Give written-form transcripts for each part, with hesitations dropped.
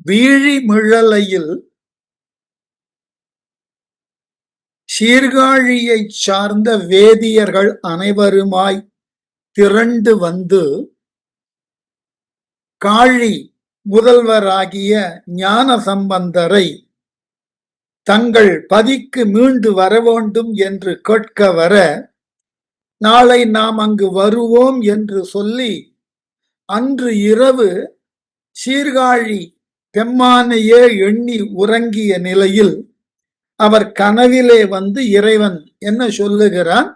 வீழிமிழலையில் சீர்காழியை சார்ந்த வேதியர்கள் அனைவருமாய் திரண்டு வந்து காழி முதல்வராகிய ஞான சம்பந்தரை தங்கள் பதிக்கு மீண்டு வர வேண்டும் என்று கேட்க வர, நாளை நாம் அங்கு வருவோம் என்று சொல்லி அன்று இரவு சீர்காழி பெம்மானையே எண்ணி உறங்கிய நிலையில் அவர் கனவிலே வந்து இறைவன் என்ன சொல்லுகிறான்,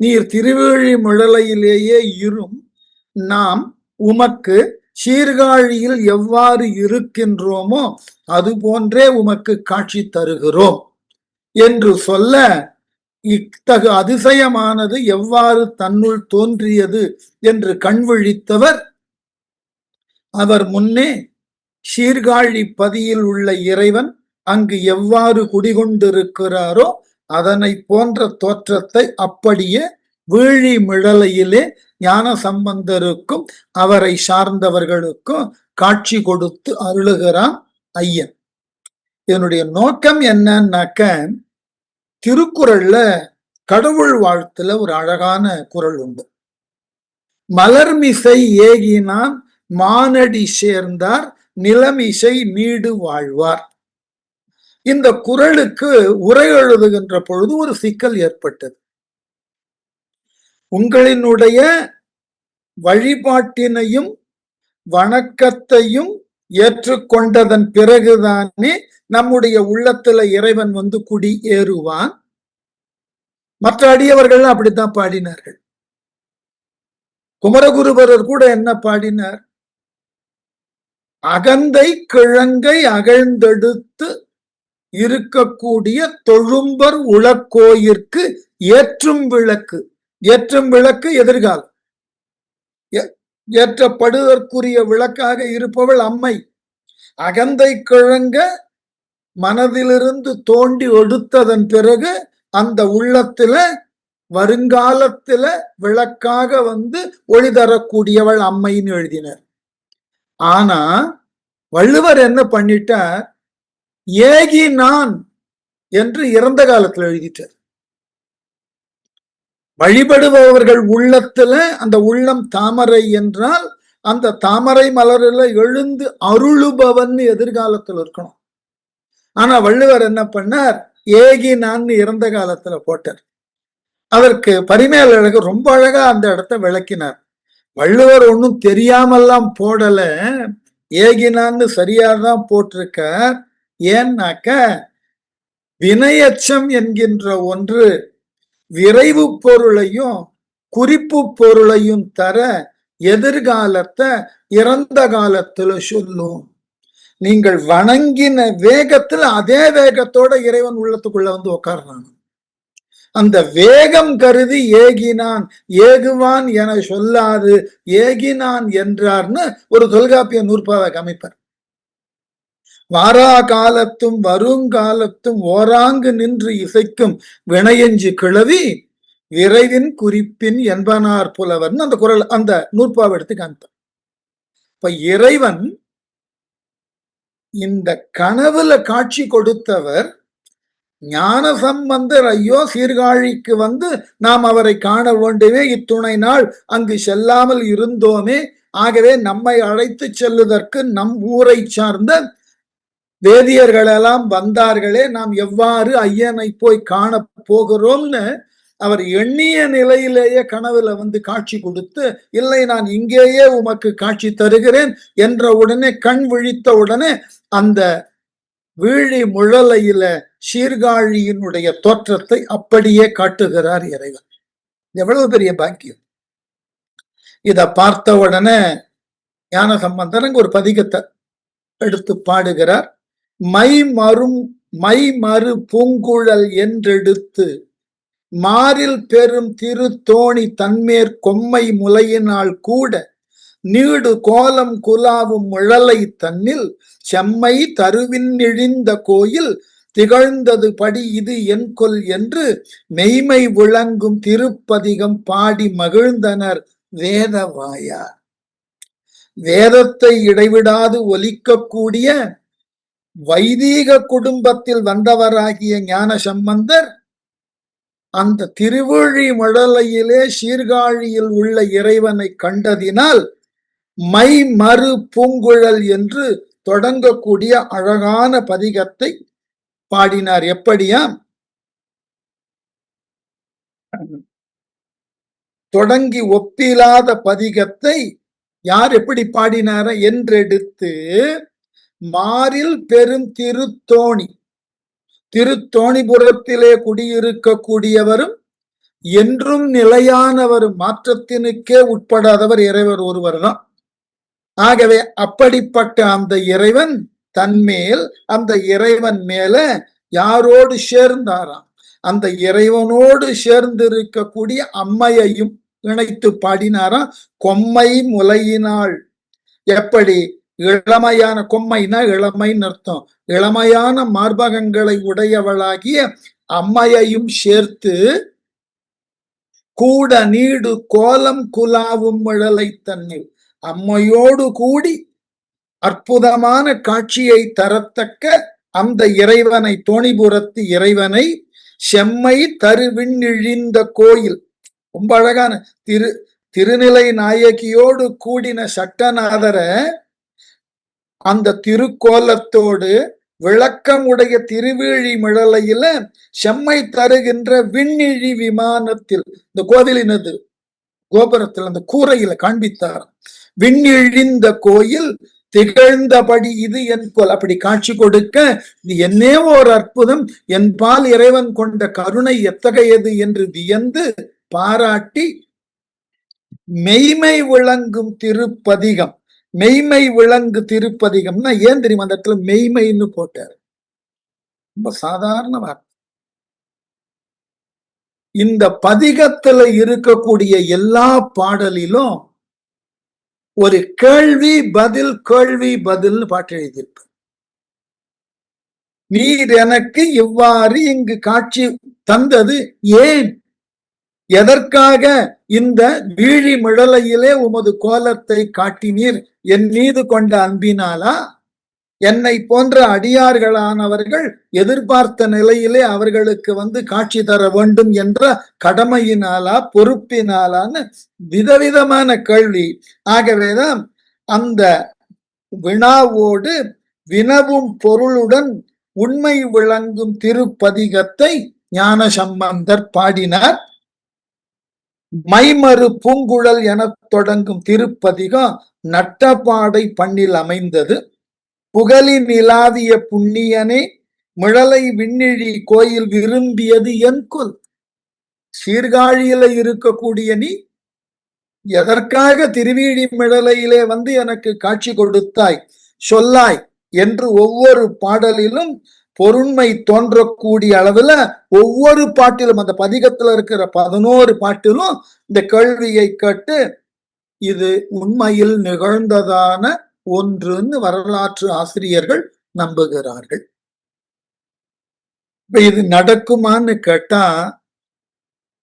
நீர் திருவேழிமிழலையிலேயே இரும், நாம் உமக்கு சீர்காழியில் எவ்வாறு இருக்கின்றோமோ அது போன்றே உமக்கு காட்சி தருகிறோம் என்று சொல்ல, இத்தகு அதிசயமானது எவ்வாறு தன்னுள் தோன்றியது என்று கண்விழித்தவர் அவர் முன்னே சீர்காழி பதியில் உள்ள இறைவன் அங்கு எவ்வாறு குடிகொண்டிருக்கிறாரோ அதனை போன்ற தோற்றத்தை அப்படியே வீழிமிழலையிலே ஞான சம்பந்தருக்கும் அவரை சார்ந்தவர்களுக்கும் காட்சி கொடுத்து அருளுகிறான் ஐயன். என்னுடைய நோக்கம் என்னன்னாக்க, திருக்குறள்ல கடவுள் வாழ்த்துல ஒரு அழகான குறள் உண்டு. மலர்மிசை ஏகினான் மானடி சேர்ந்தார் நிலமிசை நீடு வாழ்வார். இந்த குறளுக்கு உரை எழுதுகின்ற பொழுது ஒரு சிக்கல் ஏற்பட்டது. உங்களினுடைய வழிபாட்டினையும் வணக்கத்தையும் ஏற்றுக்கொண்டதன் பிறகுதானே நம்முடைய உள்ளத்துல இறைவன் வந்து குடி ஏறுவான். மற்ற அடியவர்கள் அப்படித்தான் பாடினார்கள். குமரகுருபரர் கூட என்ன பாடினார், அகந்தை கிழங்கை அகழ்ந்தெடுத்து இருக்கக்கூடிய தொழும்பர் உளக்கோயிற்கு ஏற்றும் விளக்கு. ஏற்றும் விளக்கு எதிர்காலம், ஏற்றப்படுவதற்குரிய விளக்காக இருப்பவள் அம்மை. அகந்தை கிழங்க மனதிலிருந்து தோண்டி எடுத்ததன் பிறகு அந்த உள்ளத்துல வருங்காலத்துல விளக்காக வந்து ஒளி தரக்கூடியவள் அம்மைன்னு எழுதினார். ஆனா வள்ளுவர் என்ன பண்ணிட்டார், ஏகி நான் என்று இறந்த காலத்துல எழுதிட்டார். வழிபடுபவர்கள் உள்ளத்துல அந்த உள்ளம் தாமரை என்றால் அந்த தாமரை மலரில் எழுந்து அருளுபவன் எதிர்காலத்தில் இருக்கணும். ஆனா வள்ளுவர் என்ன பண்ணார், ஏகி நான் இறந்த காலத்துல போட்டார். அதற்கு பரிமேல் அழகு ரொம்ப அழகா அந்த இடத்த விளக்கினார். வள்ளுவர் ஒன்னும் தெரியாமல்லாம் போடல, ஏகினான்னு சரியாதான் போட்டிருக்கார். ஏன்னாக்க வினையச்சம் என்கின்ற ஒன்று விரைவு பொருளையும் குறிப்பு பொருளையும் தர எதிர்காலத்தை இறந்த காலத்துல சொல்லும். நீங்கள் வணங்கின வேகத்துல அதே வேகத்தோட இறைவன் உள்ளத்துக்குள்ள வந்து உட்கார்றான். அந்த வேகம் கருதி ஏகினான் ஏகுவான் என சொல்லாது ஏகினான் என்றார்னு ஒரு தொல்காப்பிய நூற்பாவை அமைப்பார். வாரா காலத்தும் வருங்காலத்தும் ஓராங்கு நின்று இசைக்கும் வினையஞ்சு கிளவி விரைவின் குறிப்பின் என்பனார் புலவர்னு அந்த குரல் அந்த நூற்பாவை எடுத்து காமிப்பார். இப்ப இறைவன் இந்த கனவுல காட்சி கொடுத்தவர் ஞான சம்பந்தர் ஐயோ சீர்காழிக்கு வந்து நாம் அவரை காண வேண்டுமே, இத்துணை நாள் அங்கு செல்லாமல் இருந்தோமே, ஆகவே நம்மை அழைத்து செல்லுவதற்கு நம் ஊரை சார்ந்த வேதியர்களெல்லாம் வந்தார்களே, நாம் எவ்வாறு ஐயனை போய் காண போகிறோம்னு அவர் எண்ணிய நிலையிலேயே கனவுல வந்து காட்சி கொடுத்து, இல்லை நான் இங்கேயே உமக்கு காட்சி தருகிறேன் என்ற உடனே கண் விழித்த உடனே அந்த வீழிமிழலையில சீர்காழியினுடைய தோற்றத்தை அப்படியே காட்டுகிறார் இறைவன். எவ்வளவு பெரிய பாக்கியம்! இத பார்த்த உடனே ஞான சம்பந்தர் ஒரு பதிகத்தை எடுத்து பாடுகிறார். மை மறு பூங்குழல் என்றெடுத்து மாறில் பெரும் திரு தோணி தன்மேற் கொம்மை முலையினால் கூட நீடு கோலம் குலாவும் முழலை தன்னில் செம்மை தருவின் இழிந்த கோயில் திகழ்ந்தது படி இது என் கொல் என்று மெய்மை விளங்கும் திருப்பதிகம் பாடி மகிழ்ந்தனர் வேதவாயார். வேதத்தை இடைவிடாது ஒலிக்கக்கூடிய வைதீக குடும்பத்தில் வந்தவராகிய ஞான சம்பந்தர் அந்த திருவிழிமழலையிலே சீர்காழியில் உள்ள இறைவனை கண்டதினால் மை மறு பூங்குழல் என்று தொடங்கக்கூடிய அழகான பதிகத்தை பாடினார். எப்படியா? தொடங்கி ஒப்பிலாத பதிகத்தை யார் எப்படி பாடினார என்றெடுத்து மாறில் பெரும் திருத்தோணிபுரத்திலே குடியிருக்கக்கூடியவரும் என்றும் நிலையானவரும், மாற்றத்தினுக்கே உட்படாதவர் இறைவர் ஒருவர் தான். ஆகவே அப்படிப்பட்ட அந்த இறைவன் தன்மேல், அந்த இறைவன் மேல யாரோடு சேர்ந்தாராம்? அந்த இறைவனோடு சேர்ந்திருக்கக்கூடிய அம்மையையும் இணைத்து பாடினாராம். கொம்மை முலையினாள். எப்படி? இளமையான, கொம்மைனா இளமைன்னு அர்த்தம், இளமையான மார்பகங்களை உடையவளாகிய அம்மையையும் சேர்த்து கூட நீடு கோலம் குலாவும் மழலை தன்னில், அம்மையோடு கூடி அற்புதமான காட்சியை தரத்தக்க அந்த இறைவனை, தோணிபுரத்து இறைவனை, செம்மை தருவிண்ணிழிந்த கோயில், ரொம்ப அழகான திருநிலை நாயகியோடு கூடின சட்டநாதர அந்த திருக்கோலத்தோடு விளக்கம் உடைய திருவிழி மிழலையில செம்மை தருகின்ற விண்ணிழி விமானத்தில், இந்த கோவிலினது கோபுரத்தில் அந்த கூரையில காண்பித்தார். விண்ணிழிந்த கோயில் திகழ்ந்தபடி இது என் கோல், அப்படி காட்சி கொடுக்க இது என்னே ஒரு அற்புதம், என் பால் இறைவன் கொண்ட கருணை எத்தகையது என்று வியந்து பாராட்டி மெய்மை விளங்கும் திருப்பதிகம். மெய்மை விளங்கு திருப்பதிகம்னா ஏன் தெரியுமா அந்த இடத்துல மெய்மைன்னு போட்டார்? ரொம்ப சாதாரண வார்த்தை. இந்த பதிகத்துல இருக்கக்கூடிய எல்லா பாடலிலும் ஒரு கேள்வி பதில் கேள்வி பதில்னு பாட்டு எழுதியிருப்பார். நீர் எனக்கு இவ்வாறு இங்கு காட்சி தந்தது ஏன்? எதற்காக இந்த வீழி மிழலையிலே உமது கோலத்தை காட்டினீர்? என் மீது கொண்ட அன்பினாலா? என்னை போன்ற அடியார்களானவர்கள் எதிர்பார்த்த நிலையிலே அவர்களுக்கு காட்சி தர வேண்டும் என்ற கடமையினாலா, பொறுப்பினாலான்னு விதவிதமான கேள்வி. ஆகவேதான் அந்த வினாவோடு வினவும் பொருளுடன் உண்மை விளங்கும் திருப்பதிகத்தை ஞான சம்பந்தர் பாடினார். மைமறு பூங்குழல் என தொடங்கும் திருப்பதிகம் நட்டபாடை பண்ணில் அமைந்தது. புகழி நிலாவிய புண்ணியனே மிழலை விண்ணிழி கோயில் விரும்பியது என் கொல். சீர்காழியில இருக்கக்கூடிய நீ எதற்காக திருவீழி மிழலையிலே எனக்கு காட்சி கொடுத்தாய் சொல்லாய் என்று ஒவ்வொரு பாடலிலும் பொருண்மை தோன்றக்கூடிய அளவுல ஒவ்வொரு பாட்டிலும், அந்த பதிகத்துல இருக்கிற 11 பாட்டிலும் இந்த கேள்வியை கேட்டு இது உண்மையில் நிகழ்ந்ததான ஒன்றுன்னு வரலாற்று ஆசிரியர்கள் நம்புகிறார்கள். இப்ப இது நடக்குமான்னு கேட்டா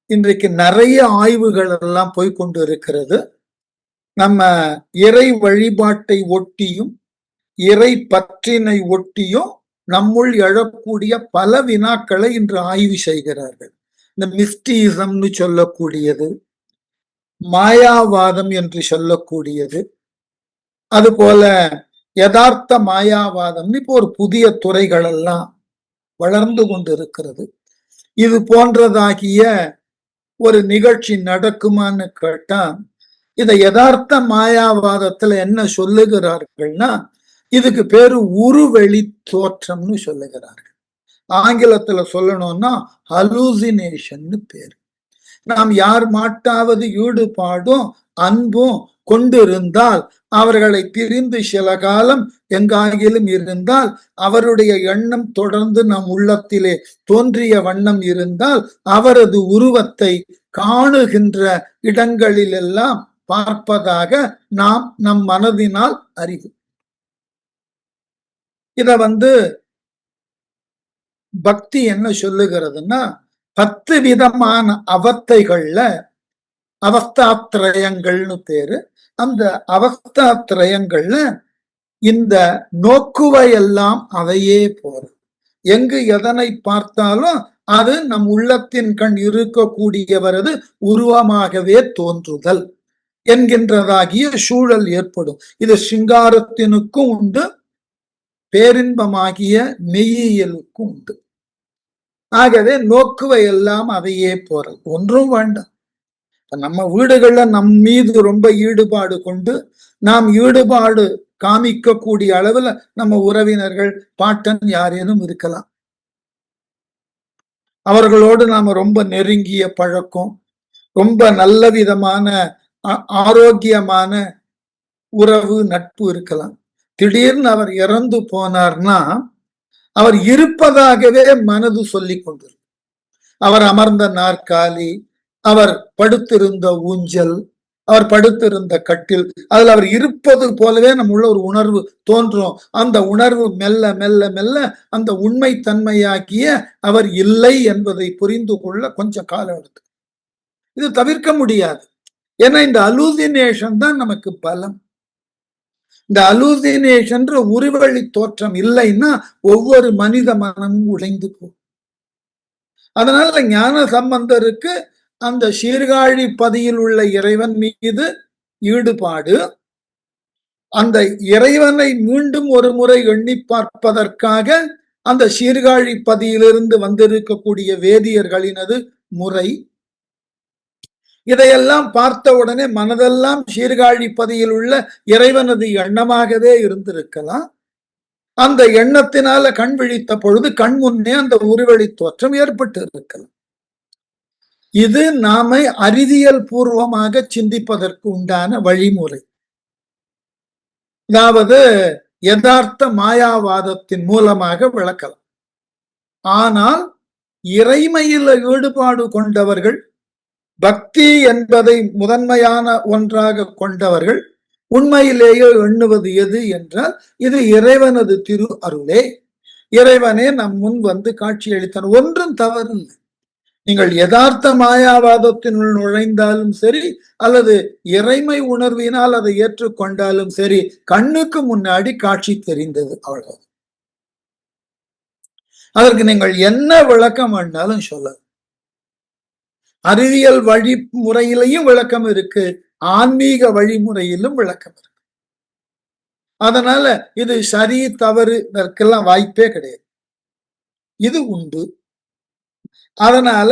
இன்றைக்கு நிறைய ஆய்வுகள் எல்லாம் போய்கொண்டு இருக்கிறது. நம்ம இறை வழிபாட்டை ஒட்டியும் இறை பற்றினை ஒட்டியும் நம்முள் எழக்கூடிய பல வினாக்களை இன்று ஆய்வு செய்கிறார்கள். இந்த மிஸ்டிசம்னு சொல்லக்கூடியது, மாயாவாதம் என்று சொல்லக்கூடியது, அதுபோல யதார்த்த மாயாவாதம்னு இப்போ ஒரு புதிய துறைகள் எல்லாம் வளர்ந்து கொண்டு இருக்கிறது. இது போன்றதாகிய ஒரு நிகழ்ச்சி நடக்குமான்னு கேட்டா இத யதார்த்த மாயாவாதத்துல என்ன சொல்லுகிறார்கள்னா இதுக்கு பேரு உருவெளி தோற்றம்னு சொல்லுகிறார்கள். ஆங்கிலத்துல சொல்லணும்னா ஹலூசினேஷன் பேரு. நாம் யார் மாட்டாவது ஈடுபாடும் அன்பும் கொண்டிருந்தால், அவர்களை பிரிந்து சில காலம் எங்காகிலும் இருந்தால், அவருடைய எண்ணம் தொடர்ந்து நம் உள்ளத்திலே தோன்றிய வண்ணம் இருந்தால், அவரது உருவத்தை காணுகின்ற இடங்களிலெல்லாம் பார்ப்பதாக நாம் நம் மனதினால் அறிவு. இத பக்தி என்ன சொல்லுகிறதுன்னா 10 விதமான அவஸ்தைகள்ல அவஸ்தாத்ரயங்கள்னு பேரு. அந்த அவஸ்தாத்ரயங்கள்ல இந்த நோக்குவை எல்லாம் அதையே போறது. எங்கு எதனை பார்த்தாலும் அது நம் உள்ளத்தின் கண் இருக்கக்கூடியவரது உருவமாகவே தோன்றுதல் என்கின்றதாகிய சூழல் ஏற்படும். இது சிங்காரத்தினுக்கும் உண்டு, பேரின்பமாகிய மெய்யியலுக்கும் உண்டு. ஆகவே நோக்குவை எல்லாம் அதையே போறது. ஒன்றும் வேண்டாம். நம்ம வீடுகள்ல நம் மீது ரொம்ப ஈடுபாடு கொண்டு நாம் ஈடுபாடு காமிக்கக்கூடிய அளவுல நம்ம உறவினர்கள், பாட்டன் யாரேனும் இருக்கலாம். அவர்களோடு நாம ரொம்ப நெருங்கிய பழக்கம், ரொம்ப நல்ல விதமான ஆரோக்கியமான உறவு, நட்பு இருக்கலாம். திடீர்னு அவர் இறந்து போனார்னா அவர் இருப்பதாகவே மனது சொல்லிக் கொண்டிருக்கும். அவர் அமர்ந்த நாற்காலி, அவர் படுத்திருந்த ஊஞ்சல், அவர் படுத்திருந்த கட்டில், அதுல அவர் இருப்பது போலவே நம்முள்ள ஒரு உணர்வு தோன்றும். அந்த உணர்வு மெல்ல மெல்ல மெல்ல அந்த உண்மை தன்மையாக்கிய அவர் இல்லை என்பதை புரிந்து கொள்ள கொஞ்சம் காலம் எடுத்து. இது தவிர்க்க முடியாது. ஏன்னா இந்த அலூசினேஷன் தான் நமக்கு பலம். இந்த அலூசினேஷன் உருவழி தோற்றம் இல்லைன்னா ஒவ்வொரு மனித மனமும் உடைந்து போகும். அதனால ஞான சம்பந்தருக்கு அந்த சீர்காழி பதியில் உள்ள இறைவன் மீது ஈடுபாடு, அந்த இறைவனை மீண்டும் ஒரு முறை எண்ணி பார்ப்பதற்காக அந்த சீர்காழி பதியிலிருந்து வந்திருக்கக்கூடிய வேதியர்களினது முறை, இதையெல்லாம் பார்த்த உடனே மனதெல்லாம் சீர்காழி பதியில் உள்ள இறைவனது எண்ணமாகவே இருந்திருக்கலாம். அந்த எண்ணத்தினால கண் விழித்த பொழுது கண் முன்னே அந்த உருவழி தோற்றம் ஏற்பட்டு இருக்கலாம். இது நாம அறிவியல் பூர்வமாக சிந்திப்பதற்கு உண்டான வழிமுறை. அதாவது யதார்த்த மாயாவாதத்தின் மூலமாக விளக்கலாம். ஆனால் இறைமையில் ஈடுபாடு கொண்டவர்கள், பக்தி என்பதை முதன்மையான ஒன்றாக கொண்டவர்கள் உண்மையிலேயே எண்ணுவது எது என்றால் இது இறைவனது திரு அருளே, இறைவனே நம் முன் வந்து காட்சி அளித்தார். ஒன்றும் தவறு இல்லை. நீங்கள் யதார்த்த மாயாவாதத்தினுள் நுழைந்தாலும் சரி, அல்லது இறைமை உணர்வினால் அதை ஏற்றுக்கொண்டாலும் சரி, கண்ணுக்கு முன்னாடி காட்சி தெரிந்தது, அவ்வளவு. அதற்கு நீங்கள் என்ன விளக்கம் வேண்டாலும் சொல்ல. அறிவியல் வழிமுறையிலையும் விளக்கம் இருக்கு, ஆன்மீக வழிமுறையிலும் விளக்கம் இருக்கு. அதனால இது சரி தவறு இதற்கெல்லாம் வாய்ப்பே கிடையாது. இது உண்டு. அதனால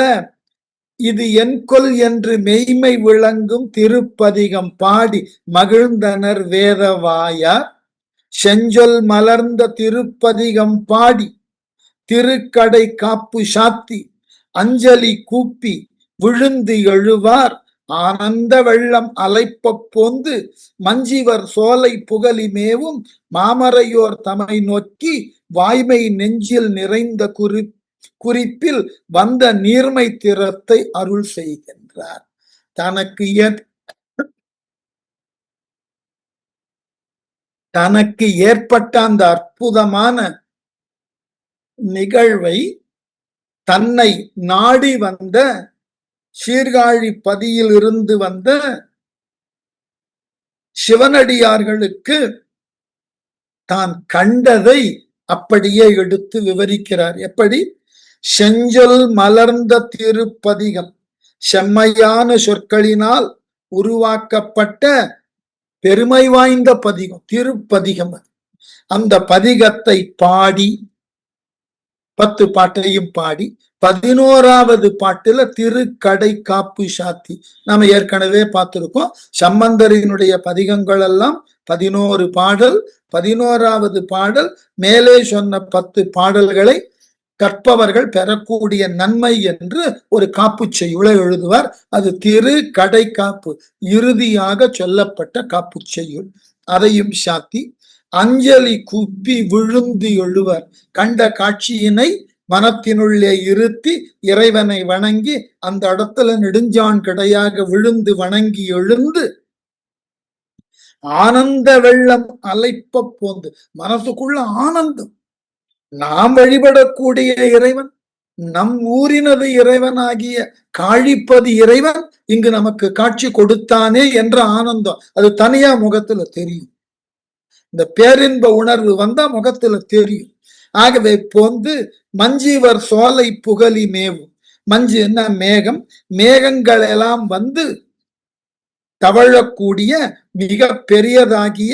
இது என்கொல் என்று மெய்மை விளங்கும் திருப்பதிகம் பாடி மகிழ்ந்தனர் வேதவாயார், செஞ்சொல் மலர்ந்த திருப்பதிகம் பாடி திருக்கடை காப்பு சாத்தி அஞ்சலி கூப்பி விழுந்து எழுவார், ஆனந்த வெள்ளம் அலைப்ப போந்து மஞ்சிவர் சோலை புகழி மேவும் மாமரையோர் தமை நோக்கி வாய்மை நெஞ்சில் நிறைந்த குறிப்பில் வந்த நீர்மை திறத்தை அருள் செய்கின்றார். தனக்கு ஏற்பட்ட அந்த அற்புதமான நிகழ்வை தன்னை நாடி வந்த சீர்காழி பதியில் இருந்து வந்த சிவனடியார்களுக்கு தான் கண்டதை அப்படியே எடுத்து விவரிக்கிறார். எப்படி? செஞ்சொல் மலர்ந்த திருப்பதிகம், செம்மையான சொற்களினால் உருவாக்கப்பட்ட பெருமை வாய்ந்த பதிகம், திருப்பதிகம். அந்த பதிகத்தை பாடி 10 பாட்டையும் பாடி 11வது பாட்டுல திருக்கடை காப்பு சாத்தி. நாம ஏற்கனவே பார்த்திருக்கோம். சம்பந்தரினுடைய பதிகங்கள் எல்லாம் 11 பாடல். 11வது பாடல் மேலே சொன்ன 10 பாடல்களை கற்பவர்கள் பெறக்கூடிய நன்மை என்று ஒரு காப்பு செய்யுளை எழுதுவார். அது திருக்கடை காப்பு, இறுதியாக சொல்லப்பட்ட காப்பு செய்யுள். அதையும் சாத்தி அஞ்சலி குப்பி விழுந்து எழுவர். கண்ட காட்சியினை மனத்தினுள்ளே இருத்தி இறைவனை வணங்கி அந்த இடத்துல நெடுஞ்சான் கிடையாக விழுந்து வணங்கி எழுந்து ஆனந்த வெள்ளம் அலைப்ப போந்து, மனசுக்குள்ள ஆனந்தம். நாம் வழிபடக்கூடிய இறைவன், நம் ஊரினது இறைவனாகிய காழிப்பதி இறைவன் இங்கு நமக்கு காட்சி கொடுத்தானே என்ற ஆனந்தம் அது தனியா முகத்துல தெரியும். இந்த பேரின்ப உணர்வு வந்தா முகத்துல தெரியும். ஆகவே போந்து மஞ்சிவர் சோலை புகழி மேவும். மஞ்சு என்ன? மேகம். மேகங்கள் எல்லாம் வந்து தவழக்கூடிய மிக பெரியதாகிய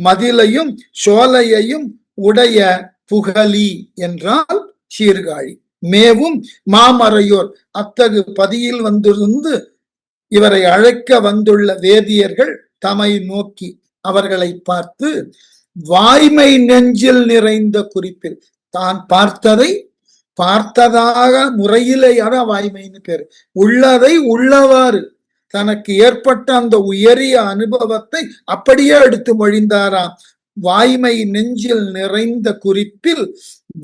மதிலையும் சோலையையும் உடைய புகழி என்றால் சீர்காழி. மேவும் மாமறையோர், அத்தகு பதியில் வந்திருந்து இவரை அழைக்க வந்துள்ள வேதியர்கள் தமை நோக்கி அவர்களை பார்த்து வாய்மை நெஞ்சில் நிறைந்த குறிப்பில், தான் பார்த்ததை பார்த்ததாக முறையிலேயான வாய்மைன்னு பேரு. உள்ளதை உள்ளவாறு தனக்கு ஏற்பட்ட அந்த உயரிய அனுபவத்தை அப்படியே எடுத்து மொழிந்தாராம். வாய்மை நெஞ்சில் நிறைந்த குறிப்பில்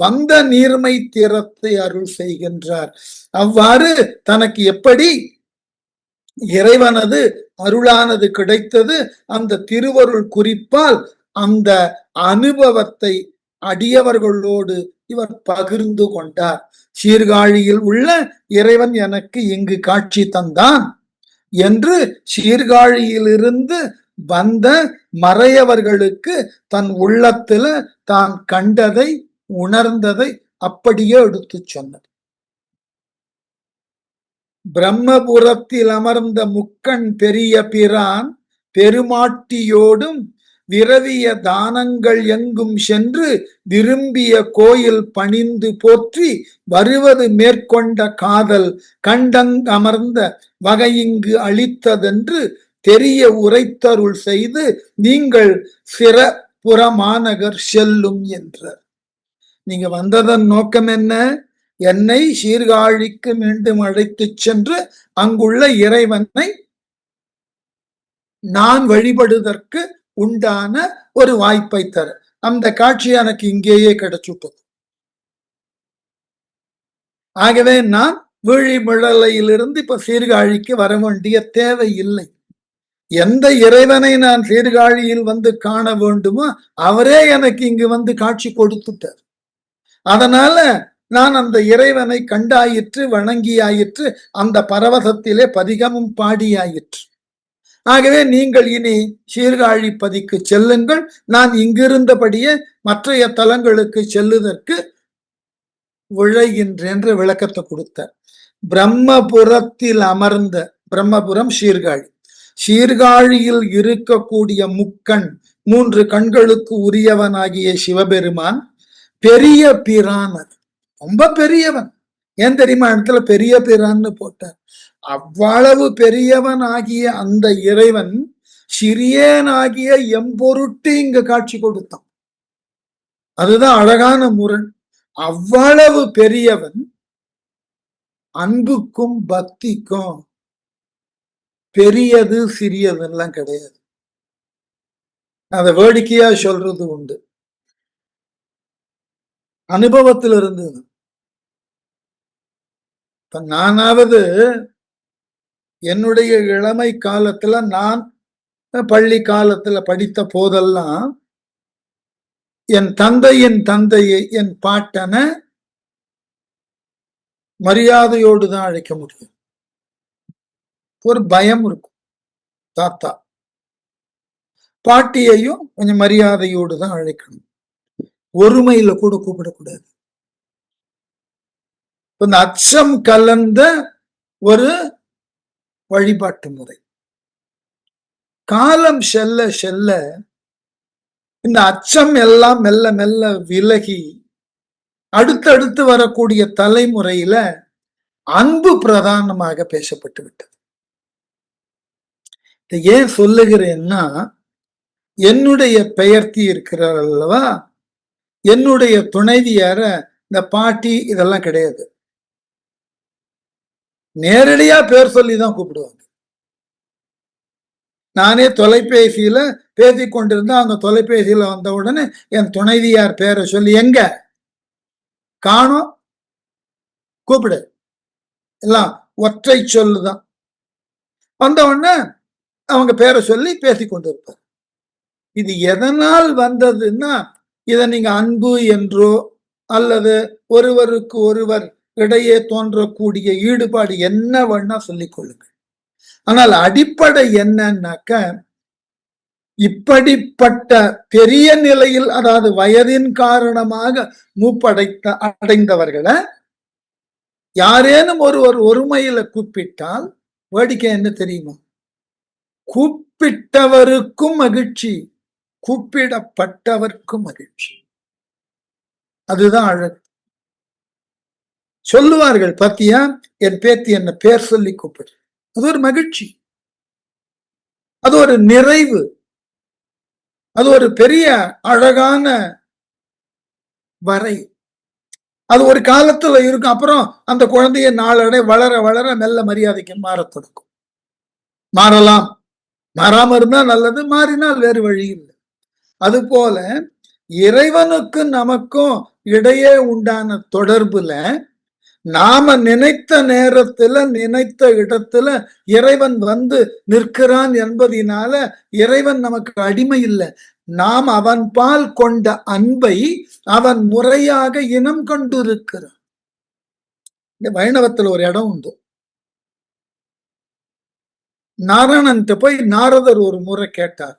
வந்த நீர்மை திறத்தை அருள் செய்கின்றார். அவ்வாறு தனக்கு எப்படி இறைவனது அருளானது கிடைத்தது, அந்த திருவருள் குறிப்பால் அந்த அனுபவத்தை அடியவர்களோடு இவர் பகிர்ந்து கொண்டார். சீர்காழியில் உள்ள இறைவன் எனக்கு இங்கு காட்சி தந்தான் என்று சீர்காழியிலிருந்து வந்த மறையவர்களுக்கு தன் உள்ளத்துல தான் கண்டதை உணர்ந்ததை அப்படியே எடுத்து சொன்னார். பிரம்மபுரத்தில் அமர்ந்த முக்கண் பெரிய பிரான் பெருமாட்டியோடும் விரவிய தானங்கள் எங்கும் சென்று விரும்பிய கோயில் பணிந்து போற்றி வருவது மேற்கொண்ட காதல் கண்டங் அமர்ந்த வகையிங்கு அளித்ததென்று தெரிய உரைத்தருள் செய்து நீங்கள் சிறப்புறமாநகர் செல்லும் என்றார். நீங்க வந்ததன் நோக்கம் என்ன? என்னை சீர்காழிக்கு மீண்டும் அழைத்து சென்று அங்குள்ள இறைவனை நான் வழிபடுவதற்கு உண்டான ஒரு வாய்ப்பை தர. அந்த காட்சி எனக்கு இங்கேயே கிடைச்சுட்டது. ஆகவே நான் விழிமிழலையிலிருந்து இப்ப சீர்காழிக்கு வர வேண்டிய தேவை இல்லை. எந்த இறைவனை நான் சீர்காழியில் வந்து காண வேண்டுமோ அவரே எனக்கு இங்கு வந்து காட்சி கொடுத்துட்டார். அதனால நான் அந்த இறைவனை கண்டாயிற்று, வணங்கியாயிற்று, அந்த பரவசத்திலே பதிகமும் பாடியாயிற்று. ஆகவே நீங்கள் இனி சீர்காழி பதிக்கு செல்லுங்கள், நான் இங்கிருந்தபடியே மற்றைய தலங்களுக்கு செல்லுதற்கு விழைகின்றேன் என்ற விளக்கத்தை கொடுத்தார். பிரம்மபுரத்தில் அமர்ந்த, பிரம்மபுரம் சீர்காழி, சீர்காழியில் இருக்கக்கூடிய முக்கண், 3 கண்களுக்கு உரியவனாகிய சிவபெருமான் பெரிய பிரானர், ரொம்ப பெரியவன். ஏன் தெரியுமா இடத்துல பெரிய பிரான்னு போட்டார்? அவ்வளவு பெரியவன் ஆகிய அந்த இறைவன் சிறியனாகிய எம்பொருட்டு இங்க காட்சி கொடுத்தான். அதுதான் அழகான முரண். அவ்வளவு பெரியவன் அன்புக்கும் பக்திக்கும் பெரியது சிறியதுலாம் கிடையாது. அத வேடிக்கையா சொல்றது உண்டு, அனுபவத்தில் இருந்தது. இப்ப நானாவது என்னுடைய இளமை காலத்துல, நான் பள்ளி காலத்துல படித்த போதெல்லாம் என் தந்தையின் தந்தையை, என் பாட்டனை மரியாதையோடு தான் அழைக்க முடியும். ஒரு பயம் இருக்கும். தாத்தா பாட்டியையும் கொஞ்சம் மரியாதையோடு தான் அழைக்கணும். ஒருமையில கூட கூப்பிடக்கூடாது. இந்த அச்சம் கலந்த ஒரு வழிபாட்டு முறை. காலம் செல்ல செல்ல இந்த அச்சம் எல்லாம் மெல்ல மெல்ல விலகி அடுத்தடுத்து வரக்கூடிய தலைமுறையில அன்பு பிரதானமாக பேசப்பட்டு விட்டது. இதை ஏன் சொல்லுகிறேன்னா, என்னுடைய பெயர்த்தி இருக்கிறார் அல்லவா, என்னுடைய துணைவியார இந்த பாட்டி இதெல்லாம் கிடையாது. நேரடியா பேர் சொல்லிதான் கூப்பிடுவாங்க. நானே தொலைபேசியில பேசி கொண்டிருந்தா அவங்க தொலைபேசியில வந்த உடனே என் துணைவியார் பேரை சொல்லி, எங்க காணோம், கூப்பிடு, எல்லாம் ஒற்றை சொல்லுதான். வந்த உடனே அவங்க பேரை சொல்லி பேசி கொண்டிருப்பார். இது எதனால் வந்ததுன்னா, இதை நீங்க அன்பு என்றோ அல்லது ஒருவருக்கு ஒருவர் இடையே தோன்றக்கூடிய ஈடுபாடு என்ன வேணா சொல்லிக் கொள்ளுங்கள். ஆனால் அடிப்படை என்னன்னாக்க, இப்படிப்பட்ட பெரிய நிலையில், அதாவது வயதின் காரணமாக அடைந்தவர்களை யாரேனும் ஒருவர் ஒருமையில கூப்பிட்டால் வேடிக்கை என்ன தெரியுமா? கூப்பிட்டவருக்கும் மகிழ்ச்சி, கூப்பிடப்பட்டவர்க்கும் மகிழ்ச்சி. அதுதான் அழகு. சொல்லுவார்கள், பாத்தியா என் பேத்தி என்ன பேர் சொல்லி கூப்பிடு. அது ஒரு மகிழ்ச்சி, அது ஒரு நிறைவு, அது ஒரு பெரிய அழகான வரை. அது ஒரு காலத்துல இருக்கும். அப்புறம் அந்த குழந்தைய நாளடை வளர வளர மெல்ல மரியாதைக்கு மாற தொடங்கும். மாறலாம், மாறாம இருந்தா நல்லது, மாறினால் வேறு வழி இல்லை. அது போல இறைவனுக்கு நமக்கும் இடையே உண்டான தொடர்புல நாம நினைத்த நேரத்துல நினைத்த இடத்துல இறைவன் வந்து நிற்கிறான் என்பதினால இறைவன் நமக்கு அடிமை இல்லை. நாம் அவன் பால் கொண்ட அன்பை அவன் முறையாக இனம் கொண்டிருக்கிறான். இந்த வைணவத்துல ஒரு இடம் உண்டு. நாராயணன் போய் நாரதர் ஒரு முறை கேட்டார்,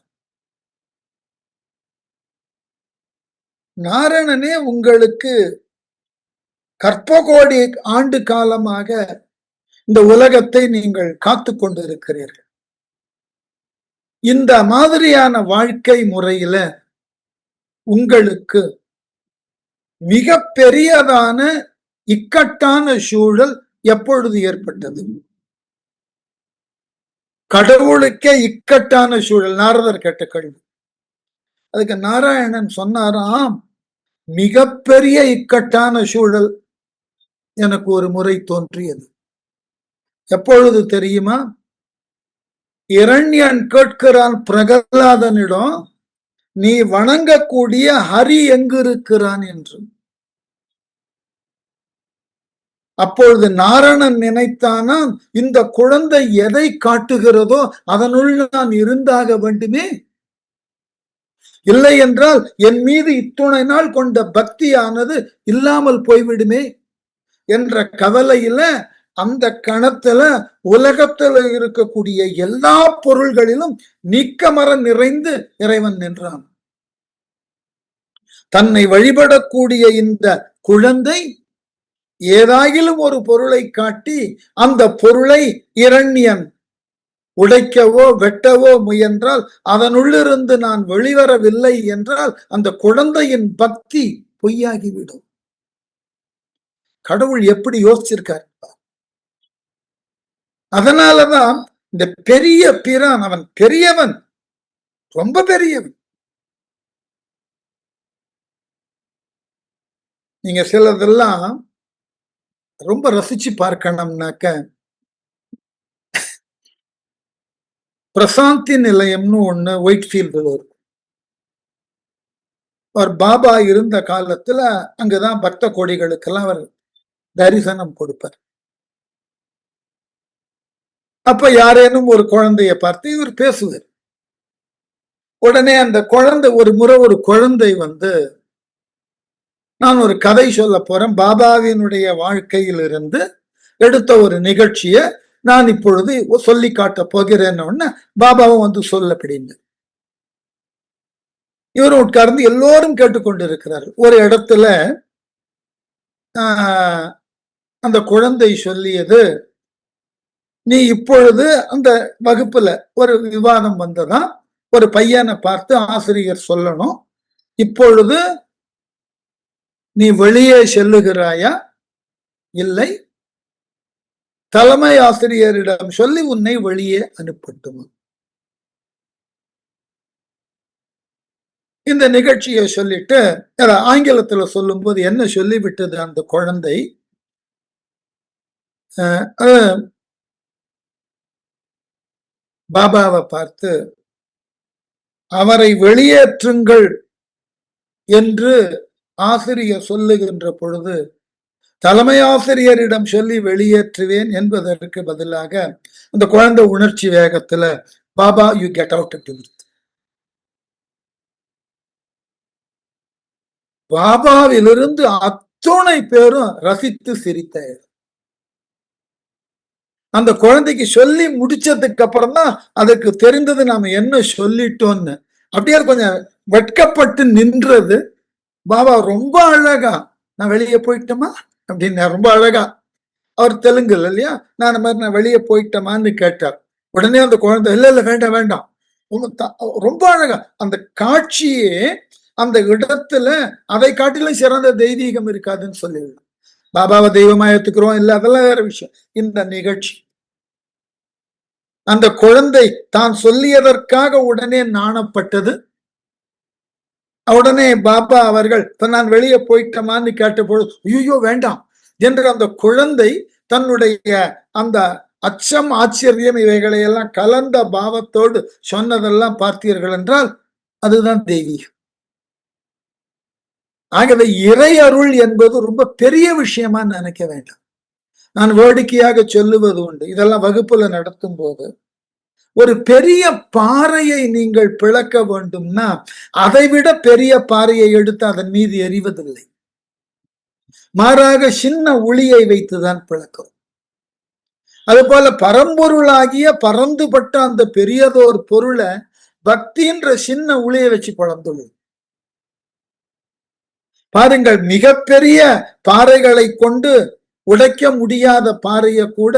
நாராயணனே, உங்களுக்கு கற்ப ஆண்டு காலமாக இந்த உலகத்தை நீங்கள் காத்து கொண்டிருக்கிறீர்கள். இந்த மாதிரியான வாழ்க்கை முறையில உங்களுக்கு மிக பெரியதான இக்கட்டான சூழல் எப்பொழுது ஏற்பட்டது? கடவுளுக்கே இக்கட்டான சூழல். நாரதர் கேட்ட கேள்வி. அதுக்கு நாராயணன் சொன்னாராம், மிகப்பெரிய இக்கட்டான சூழல் எனக்கு ஒரு முறை தோன்றியது. எப்பொழுது தெரியுமா? இரண்யன் கேட்கிறான் பிரகலாதனிடம், நீ வணங்கக்கூடிய ஹரி எங்கு இருக்கிறான் என்று. அப்பொழுது நாராயணன் நினைத்தானா, இந்த குழந்தை எதை காட்டுகிறதோ அதனுள் நான் இருந்தாக வேண்டுமே, இல்லை என்றால் என் மீது இத்துணை நாள் கொண்ட பக்தியானது இல்லாமல் போய்விடுமே என்ற கவலையில அந்த கணத்துல உலகத்துல இருக்கக்கூடிய எல்லா பொருள்களிலும் நீக்கமர நிறைந்து இறைவன் நின்றான். தன்னை வழிபடக்கூடிய இந்த குழந்தை ஏதாயிலும் ஒரு பொருளை காட்டி அந்த பொருளை இரண்யன் உடைக்கவோ வெட்டவோ முயன்றால் அதனுள்ளிருந்து நான் வெளிவரவில்லை என்றால் அந்த குழந்தையின் பக்தி பொய்யாகிவிடும். கடவுள் எப்படி யோசிச்சிருக்கார். அதனாலதான் இந்த பெரிய பிரான், அவன் பெரியவன், ரொம்ப பெரியவன். நீங்க சிலதெல்லாம் ரொம்ப ரசிச்சு பார்க்கணும்னாக்க, பிரசாந்தி நிலையம்னு ஒண்ணு ஒயிட்ஃபீல்டு இருக்கும். அவர் பாபா இருந்த காலத்துல அங்கதான் பக்த கோடிகளுக்கெல்லாம் அவர் தரிசனம் கொடுப்பார். அப்ப யாரேனும் ஒரு குழந்தைய பார்த்து இவர் பேசுவார். உடனே அந்த குழந்தை, ஒரு முறை ஒரு குழந்தை வந்து, நான் ஒரு கதை சொல்ல போறேன், பாபாவினுடைய வாழ்க்கையில் இருந்து எடுத்த ஒரு நிகழ்ச்சியை நான் இப்பொழுது சொல்லி காட்ட போகிறேன்னு பாபாவும் வந்து சொல்லப்படிங்க. இவரும் உட்கார்ந்து எல்லோரும் கேட்டுக்கொண்டிருக்கிறார். ஒரு இடத்துல அந்த குழந்தை சொல்லியது, நீ இப்பொழுது அந்த வகுப்புல ஒரு விவாதம் வந்ததா, ஒரு பையனை பார்த்து ஆசிரியர் சொல்லணும், இப்பொழுது நீ வெளியே செல்லுகிறாயா, இல்லை தலைமை ஆசிரியரிடம் சொல்லி உன்னை வெளியே அனுப்பட்டுமா. இந்த நிகழ்ச்சியை சொல்லிட்டு ஆங்கிலத்துல சொல்லும் போது என்ன சொல்லிவிட்டது அந்த குழந்தை, பாபாவை பார்த்து, அவரை வெளியேற்றுங்கள் என்று ஆசிரியர் சொல்லுகின்ற பொழுது தலைமை ஆசிரியரிடம் சொல்லி வெளியேற்றுவேன் என்பதற்கு பதிலாக அந்த குழந்தை உணர்ச்சி வேகத்துல, Baba you get out of the. பாபாவிலிருந்து அத்துணை பேரும் ரசித்து சிரித்த அந்த குழந்தைக்கு சொல்லி முடிச்சதுக்கு அப்புறம் தான் அதுக்கு தெரிந்தது நாம என்ன சொல்லிட்டோம்னு. அப்படியே கொஞ்சம் வெட்கப்பட்டு நின்றது. பாபா ரொம்ப அழகா, நான் வெளியே போயிட்டோமா அப்படின்னு ரொம்ப அழகா, அவர் தெலுங்குல இல்லையா, நான் அந்த மாதிரி நான் வெளியே போயிட்டோமான்னு கேட்டார். உடனே அந்த குழந்தை இல்ல இல்ல வேண்டாம் வேண்டாம், ரொம்ப அழகா அந்த காட்சியே அந்த இடத்துல அதை காட்டிலும் சிறந்த தெய்வீகம் இருக்காதுன்னு சொல்லிடலாம். பாபாவை தெய்வமா ஏத்துக்கிறோம் இல்ல, அதெல்லாம் வேற விஷயம். இந்த நிகழ்ச்சி, அந்த குழந்தை தான் சொல்லியதற்காக உடனே நாணப்பட்டது. உடனே பாபா அவர்கள் நான் வெளியே போயிட்டோமான்னு கேட்ட பொழுது ஐயோ வேண்டாம் என்று அந்த குழந்தை தன்னுடைய அந்த அச்சம் ஆச்சரியம் இவைகளை எல்லாம் கலந்த பாவத்தோடு சொன்னதெல்லாம் பார்த்தீர்கள் என்றால் அதுதான் தெய்வீகம். ஆகவே இறை அருள் என்பது ரொம்ப பெரிய விஷயமா நினைக்க வேண்டாம். நான் வேடிக்கையாக சொல்லுவது உண்டு, இதெல்லாம் வகுப்புல நடத்தும் போது, ஒரு பெரிய பாறையை நீங்கள் பிளக்க வேண்டும்னா அதைவிட பெரிய பாறையை எடுத்து அதன் மீது எறிவதில்லை, மாறாக சின்ன உளியை வைத்துதான் பிளக்கும். அதுபோல பரம்பொருளாகிய பறந்துபட்ட அந்த பெரியதோர் பொருளை பக்தின்ற சின்ன உளியை வச்சு பழந்துள்ளது. பாருங்கள், மிகப்பெரிய பாறைகளை கொண்டு உடைக்க முடியாத பாறையை கூட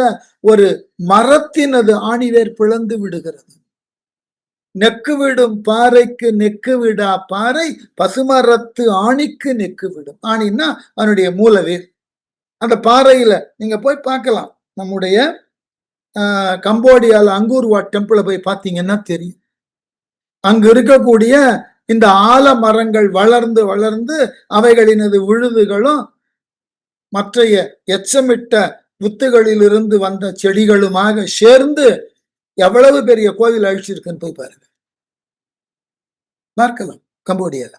ஒரு மரத்தினது ஆணிவேர் பிளந்து விடுகிறது. நெக்கு விடும் பாறைக்கு நெக்கு விடா பாறை பசுமரத்து ஆணிக்கு நெக்கு விடும். ஆணின்னா அதனுடைய மூலவேர். அந்த பாறையில நீங்க போய் பார்க்கலாம், நம்முடைய கம்போடியால அங்கூர்வாட் டெம்பிள போய் பார்த்தீங்கன்னா தெரியும். அங்கு இருக்கக்கூடிய இந்த ஆலமரங்கள் வளர்ந்து வளர்ந்து அவைகளினது விழுதுகளும் மற்றைய எச்சமிட்ட வித்துகளிலிருந்து வந்த செடிகளுமாக சேர்ந்து எவ்வளவு பெரிய கோவில் அழிச்சிருக்குன்னு போய் பாருங்க, பார்க்கலாம் கம்போடியால.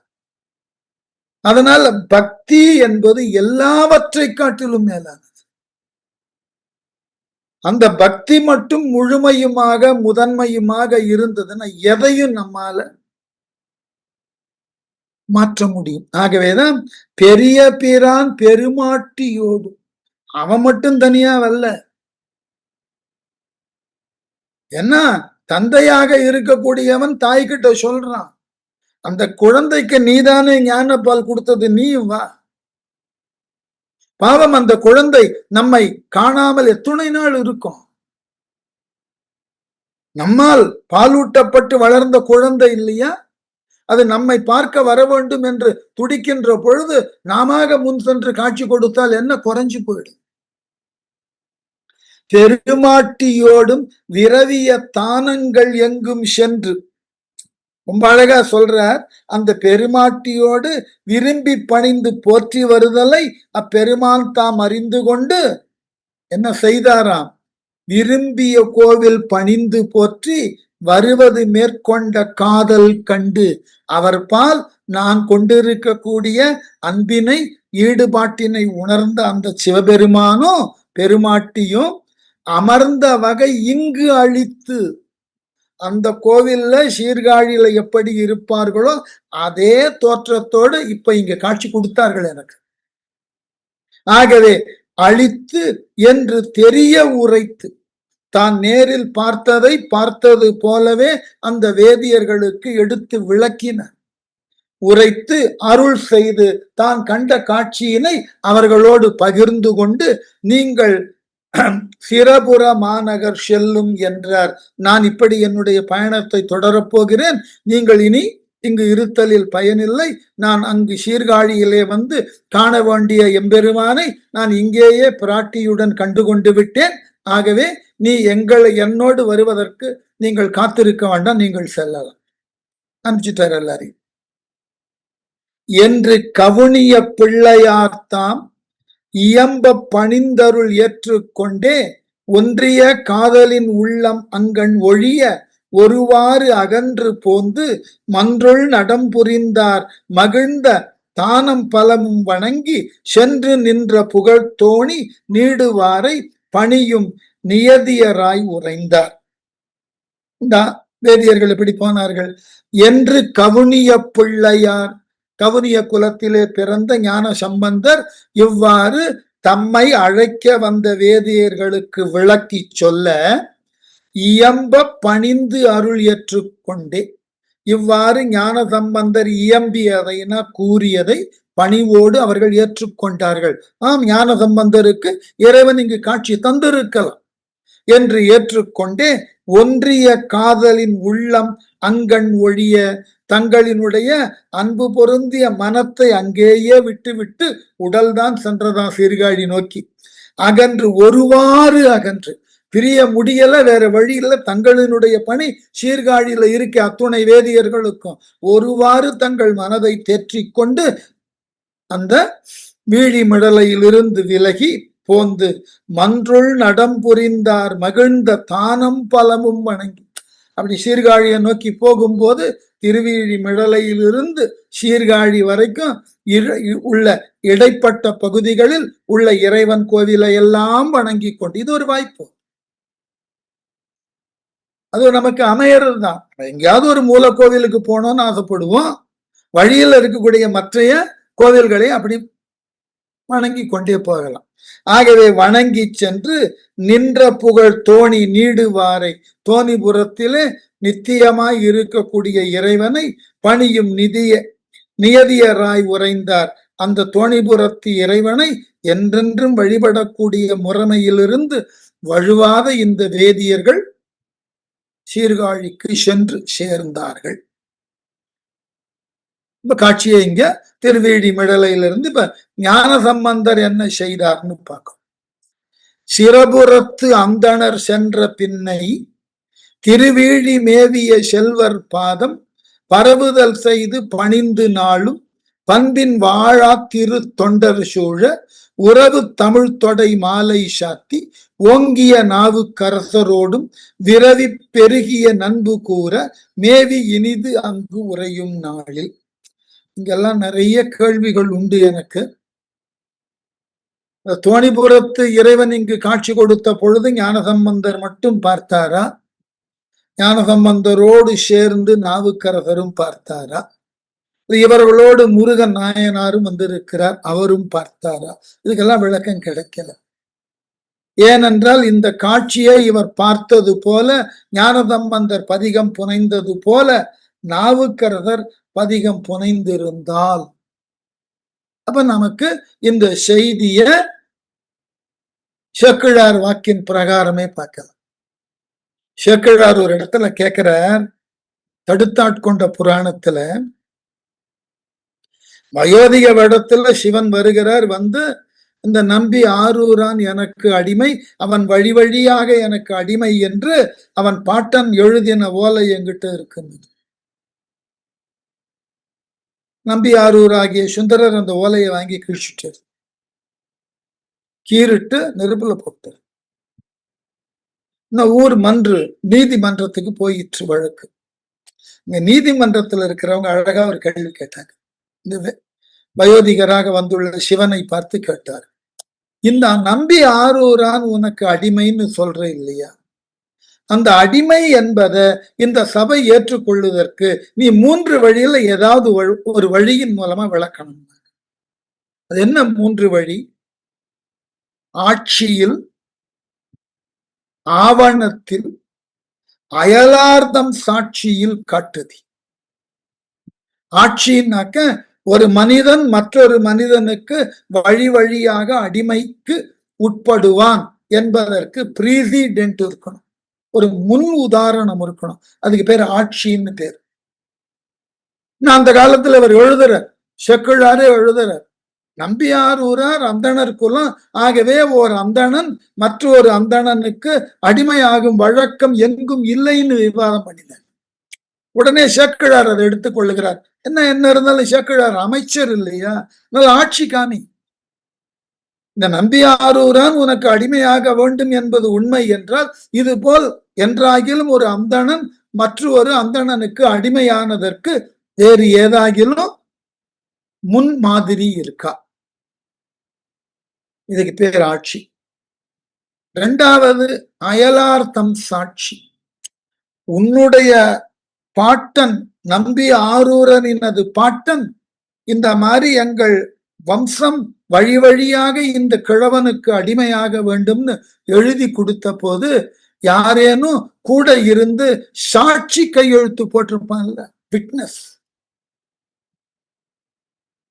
அதனால பக்தி என்பது எல்லாவற்றை காட்டிலும் மேலானது. அந்த பக்தி மட்டும் முழுமையுமாக முதன்மையுமாக இருந்ததுன்னா எதையும் நம்மால மாற்ற முடியும். ஆகவேதான் பெரிய பிரான் பெருமாட்டியோடு, அவன் மட்டும் தனியா வரல, என்ன தந்தையாக இருக்கக்கூடியவன் தாய்கிட்ட சொல்றான், அந்த குழந்தைக்கு நீதானே ஞானப்பால் கொடுத்தது, நீயும் வா. பாவம், அந்த குழந்தை நம்மை காணாமல் எத்துணை நாள் இருக்கும். நம்மால் பாலூட்டப்பட்டு வளர்ந்த குழந்தை இல்லையா, அது நம்மை பார்க்க வர வேண்டும் என்று துடிக்கின்ற பொழுது நாம முன் சென்று காட்சி கொடுத்தால் என்ன குறைஞ்சு போயிடும். பெருமாட்டியோடும் விரவிய தானங்கள் எங்கும் சென்று, ரொம்ப அழகா சொல்றார், அந்த பெருமாட்டியோடு விரும்பி பணிந்து போற்றி வருதலை அப்பெருமான் தாம் அறிந்து கொண்டு என்ன செய்தாராம், விரும்பிய கோவில் பணிந்து போற்றி வருவது மேற்கொண்ட காதல் கண்டு அவர் பால் நான் கொண்டிருக்கக்கூடிய அன்பினை ஈடுபாட்டினை உணர்ந்த அந்த சிவபெருமானும் பெருமாட்டியும் அமர்ந்த வகை இங்கு அழித்து, அந்த கோவில்ல சீர்காழியில எப்படி இருப்பார்களோ அதே தோற்றத்தோடு இப்ப இங்க காட்சி கொடுத்தார்கள் எனக்கு. ஆகவே அழித்து என்று தெரிய உரைத்து, தான் நேரில் பார்த்ததை பார்த்தது போலவே அந்த வேதியர்களுக்கு எடுத்து விளக்கினார். உரைத்து அருள் செய்து தான் கண்ட காட்சியினை அவர்களோடு பகிர்ந்து கொண்டு, நீங்கள் சிரபுர மாநகர் செல்லும் என்றார். நான் இப்படி என்னுடைய பயணத்தை தொடரப்போகிறேன், நீங்கள் இனி இங்கு இருத்தலில் பயனில்லை, நான் அங்கு சீர்காழியிலே வந்து காண வேண்டிய எம்பெருமானை நான் இங்கேயே பிராட்டியுடன் கண்டு கொண்டு விட்டேன். ஆகவே நீ என்னோடு வருவதற்கு நீங்கள் காத்திருக்க வேண்டாம், நீங்கள் செல்லலாம். அனுப்பிச்சுட்டார் எல்லாரையும் என்று கவுனிய பிள்ளையார்த்தாம் இயம்ப பணிந்தருள் ஏற்றுக்கொண்டே ஒன்றிய காதலின் உள்ளம் அங்கண் ஒழிய ஒருவாறு அகன்று போந்து மன்றுள் நடம் புரிந்தார் மகிழ்ந்த தானம் பலமும் வணங்கி சென்று நின்ற புகழ் தோணி நீடுவாரை பணியும் நியதியராய் உறைந்தார். வேதியர்கள் எப்படி போனார்கள் என்று கவுனிய பிள்ளையார், கவுனிய குலத்திலே பிறந்த ஞான சம்பந்தர் இவ்வாறு தம்மை அழைக்க வந்த வேதியர்களுக்கு விளக்கி சொல்ல, இயம்ப பணிந்து அருள் ஏற்றுக்கொண்டே, இவ்வாறு ஞான சம்பந்தர் இயம்பியதைனா கூறியதை பணிவோடு அவர்கள் ஏற்றுக்கொண்டார்கள். ஆம், ஞான சம்பந்தருக்கு இறைவன் இங்கு காட்சி தந்திருக்கலாம் என்று ஏற்றுக்கொண்டே ஒன்றிய காதலின் உள்ளம் அங்கண் ஒழிய தங்களினுடைய அன்பு பொருந்திய மனத்தை அங்கேயே விட்டுவிட்டு உடல்தான் சென்றதா சீர்காழி நோக்கி. அகன்று ஒருவாறு அகன்று பிரிய முடியல, வேற வழி இல்ல. தங்களினுடைய பணி சீர்காழியில இருக்க அத்துணை வேதியர்களுக்கும் ஒருவாறு தங்கள் மனதை தேற்றிக் கொண்டு அந்த வீழி மிடலையிலிருந்து விலகி போந்து மன்றுள் நடம் புரிந்தார் மகிழ்ந்த தானம் பலமும் வணங்கி. அப்படி சீர்காழியை நோக்கி போகும்போது திருவீழி மிடலையிலிருந்து சீர்காழி வரைக்கும் உள்ள இடைப்பட்ட பகுதிகளில் உள்ள இறைவன் கோவிலை எல்லாம் வணங்கி கொண்டு, இது ஒரு வாய்ப்பு. அது நமக்கு அமையறது தான். எங்கேயாவது ஒரு மூல கோவிலுக்கு போனோம்னு ஆசைப்படுவோம். வழியில் இருக்கக்கூடிய மற்றைய கோவில்களை அப்படி வணங்கி கொண்டே போகலாம். ஆகவே வணங்கி சென்று நின்ற புகழ் தோணி நீடுவாரை, தோணிபுரத்திலே நித்தியமாய் இருக்கக்கூடிய இறைவனை பணியும் நியதியராய் உரைந்தார். அந்த தோணிபுரத்து இறைவனை என்றென்றும் வழிபடக்கூடிய முறைமையிலிருந்து வழுவாத இந்த வேதியர்கள் சீர்காழிக்கு சென்று சேர்ந்தார்கள். இப்ப காட்சியை இங்க திருவேழி மிடலையிலிருந்து இப்ப ஞான சம்பந்தர் என்ன செய்தார்னு பார்க்கும். சிறபுரத்து அந்தணர் சென்ற பின்னை திருவேழி மேவிய செல்வர் பாதம் பரவுதல் செய்து பணிந்து நாளும் பண்பின் வாழா திரு தொண்டர் சூழ உறவு தமிழ் தொடை மாலை சாத்தி ஓங்கிய நாவு கரசரோடும் விரவி பெருகிய நண்பு கூற மேவி இனிது அங்கு உறையும் நாளில். இங்கெல்லாம் நிறைய கேள்விகள் உண்டு எனக்கு. தோணிபுரத்து இறைவன் இங்கு காட்சி கொடுத்த பொழுது ஞானசம்பந்தர் மட்டும் பார்த்தாரா? ஞானசம்பந்தரோடு சேர்ந்து நாவுக்கரசரும் பார்த்தாரா? இவர்களோடு முருகன் நாயனாரும் வந்திருக்கிறார், அவரும் பார்த்தாரா? இதுக்கெல்லாம் விளக்கம் கிடைக்கல. ஏனென்றால் இந்த காட்சியை இவர் பார்த்தது போல, ஞானசம்பந்தர் பதிகம் புனைந்தது போல நாவுக்கரசர் பதிகம் புனைந்திருந்தால் அப்ப நமக்கு இந்த செய்திய சேக்கிழார் வாக்கின் பிரகாரமே பார்க்கலாம். சேக்கிழார் ஒரு இடத்துல கேட்கிறார், தடுத்தாட்கொண்ட புராணத்துல வயோதிக வேடத்துல சிவன் வருகிறார். வந்து இந்த நம்பி ஆரூரான் எனக்கு அடிமை, அவன் வழி வழியாக எனக்கு அடிமை என்று அவன் பாட்டன் எழுதின ஓலை என்கிட்ட இருக்குது. நம்பி ஆரூர் ஆகிய சுந்தரர் அந்த ஓலையை வாங்கி கிழிச்சுட்டார், கீறிட்டு நெருப்புல போட்டார். இந்த ஊர் நீதிமன்றத்துக்கு போயிற்று வழக்கு. இங்க நீதிமன்றத்துல இருக்கிறவங்க அழகா ஒரு கேள்வி கேட்டாங்க. இந்த வயோதிகராக வந்துள்ள சிவனை பார்த்து கேட்டார், இந்த நம்பி ஆரூரான் உனக்கு அடிமைன்னு சொல்ற இல்லையா? அந்த அடிமை என்பதை இந்த சபை ஏற்றுக்கொள்வதற்கு நீ 3 வழியில ஏதாவது ஒரு வழியின் மூலமா விளக்கணும். அது என்ன 3 வழி? ஆட்சியில், ஆவணத்தில், அயலார்த்தம் சாட்சியில் காட்டுதி. ஆட்சின்னாக்க ஒரு மனிதன் மற்றொரு மனிதனுக்கு வழி வழியாக அடிமைக்கு உட்படுவான் என்பதற்கு பிரீசிடென்ட் இருக்கணும், ஒரு முன் உதாரணம் இருக்கணும். அதுக்கு பேர் ஆட்சின்னு பேர். நான் அந்த காலத்துல அவர் எழுதுறார், செக்குழாரே எழுதுறார், நம்பியாரூரார் அந்தணர் குலம், ஆகவே ஓர் அந்தணன் மற்றொரு அந்தணனுக்கு அடிமையாகும் வழக்கம் எங்கும் இல்லைன்னு விவாதம் பண்ணினார். உடனே சேக்கிழார் அதை எடுத்துக் கொள்ளுகிறார். என்ன இருந்தாலும் சேக்கிழார் அமைச்சர் இல்லையா, நல்ல ஆட்சி காமி. இந்த நம்பியாரூரான் உனக்கு அடிமையாக வேண்டும் என்பது உண்மை என்றால், இது போல் என்றாகிலும் ஒரு அந்தணன் மற்றொரு அந்தணனுக்கு அடிமையானதற்கு வேறு ஏதாகிலும் முன் மாதிரி இருக்கா? இதுக்கு பேர் ஆட்சி. 2வது அயலார்த்தம் சாட்சி. உன்னுடைய பாட்டன் நம்பி ஆரூரனினது பாட்டன் இந்த மாதிரி எங்கள் வம்சம் வழி வழியாக இந்த கிழவனுக்கு அடிமையாக வேண்டும்னு எழுதி கொடுத்த போது யாரேனும் கூட இருந்து சாட்சி கையெழுத்து போட்டிருப்பான்ல, விட்னஸ்,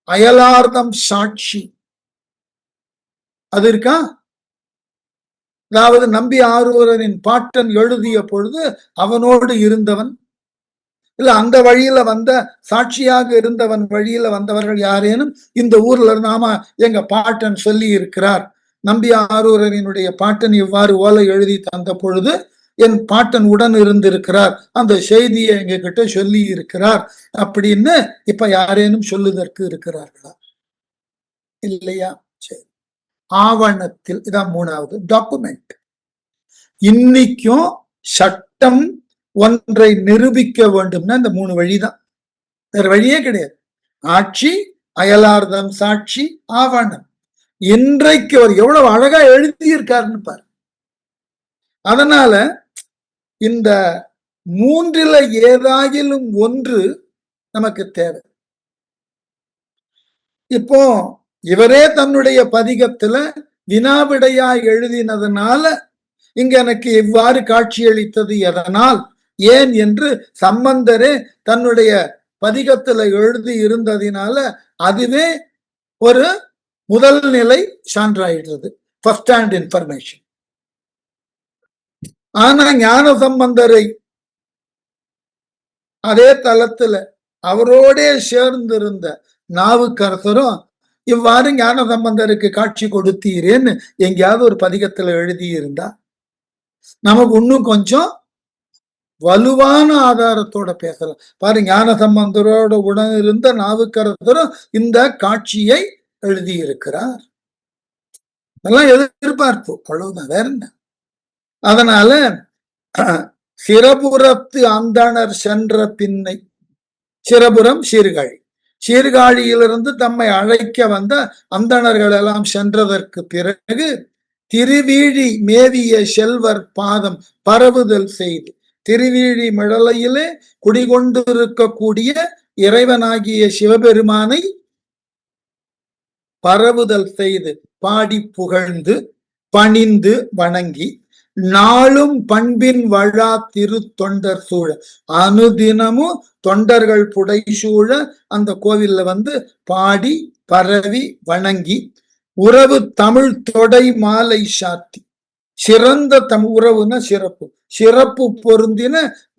அயலார்தம் சாட்சி, அது இருக்கா? அதாவது நம்பி ஆரூரனின் பாட்டன் எழுதிய பொழுது அவனோடு இருந்தவன், இல்ல அந்த வழியில வந்த சாட்சியாக இருந்தவன் வழியில வந்தவர்கள் யாரேனும் இந்த ஊர்ல நாம எங்க பாட்டன் சொல்லி இருக்கிறார், நம்பி ஆரூரனினுடைய பாட்டன் இவ்வாறு ஓலை எழுதி தந்த பொழுது என் பாட்டன் உடன் இருந்திருக்கிறார், அந்த செய்தியை எங்க கிட்ட சொல்லி இருக்கிறார் அப்படின்னு இப்ப யாரேனும் சொல்லுதற்கு இருக்கிறார்களா? இல்லையா? சரி, ஆவணத்தில் இதான் மூணாவது டாக்குமெண்ட். இன்னைக்கும் சட்டம் ஒன்றை நிரூபிக்க வேண்டும்னா இந்த மூணு வழிதான், வேற வழியே கிடையாது. ஆட்சி, அயலார்தம் சாட்சி, ஆவணம். இன்றைக்கு அவர் எவ்வளவு அழகா எழுதியிருக்காருன்னு பாரு. அதனால இந்த மூன்றில ஏதாகிலும் ஒன்று நமக்கு தேவை. இப்போ இவரே தன்னுடைய பதிகத்துல வினாவிடையா எழுதினதுனால இங்க எனக்கு இவ்வாறு காட்சியளித்தது எதனால், ஏன் என்று சம்பந்தரே தன்னுடைய பதிகத்துல எழுதி இருந்ததினால அதுவே ஒரு முதல் நிலை சான்றாயிடுறது, ஃபர்ஸ்ட் ஹேண்ட் இன்ஃபர்மேஷன். ஆனா ஞான சம்பந்தரை அதே தளத்துல அவரோடே சேர்ந்திருந்த நாவுக்கரசரும் இவ்வாறு ஞான சம்பந்தருக்கு காட்சி கொடுத்தீரேன்னு எங்கேயாவது ஒரு பதிகத்துல எழுதி இருந்தா நமக்கு இன்னும் கொஞ்சம் வலுவான ஆதாரத்தோட பேசலாம். பாரு, ஞான சம்பந்தரோட உடன் இருந்த நாவுக்கரசரும் இந்த காட்சியை எழுதியிருக்கிறார். அதெல்லாம் எதிர்பார்ப்பு, அவ்வளவுதான், வேற என்ன. அதனால சிரபுரத்து அந்தணர் சென்ற பின்னை, சிரபுரம் சீர்காழி, சீர்காழியிலிருந்து தம்மை அழைக்க வந்த அந்தணர்கள் எல்லாம் சென்றதற்கு பிறகு திருவீழி மேவிய செல்வர் பாதம் பரவுதல் செய்து, திருவீழி மிடலையிலே குடிகொண்டிருக்கக்கூடிய இறைவனாகிய சிவபெருமானை பரவுதல் செய்து பாடி புகழ்ந்து பணிந்து வணங்கி நாளும் பண்பின் வழா திரு தொண்டர் சூழ, அனுதினமும் தொண்டர்கள் புடைசூழ அந்த கோவில்ல வந்து பாடி பரவி வணங்கி உறவு தமிழ் தொடை மாலை சாத்தி, சிறந்த உறவுன சிறப்பு, சிறப்பு பொருந்தின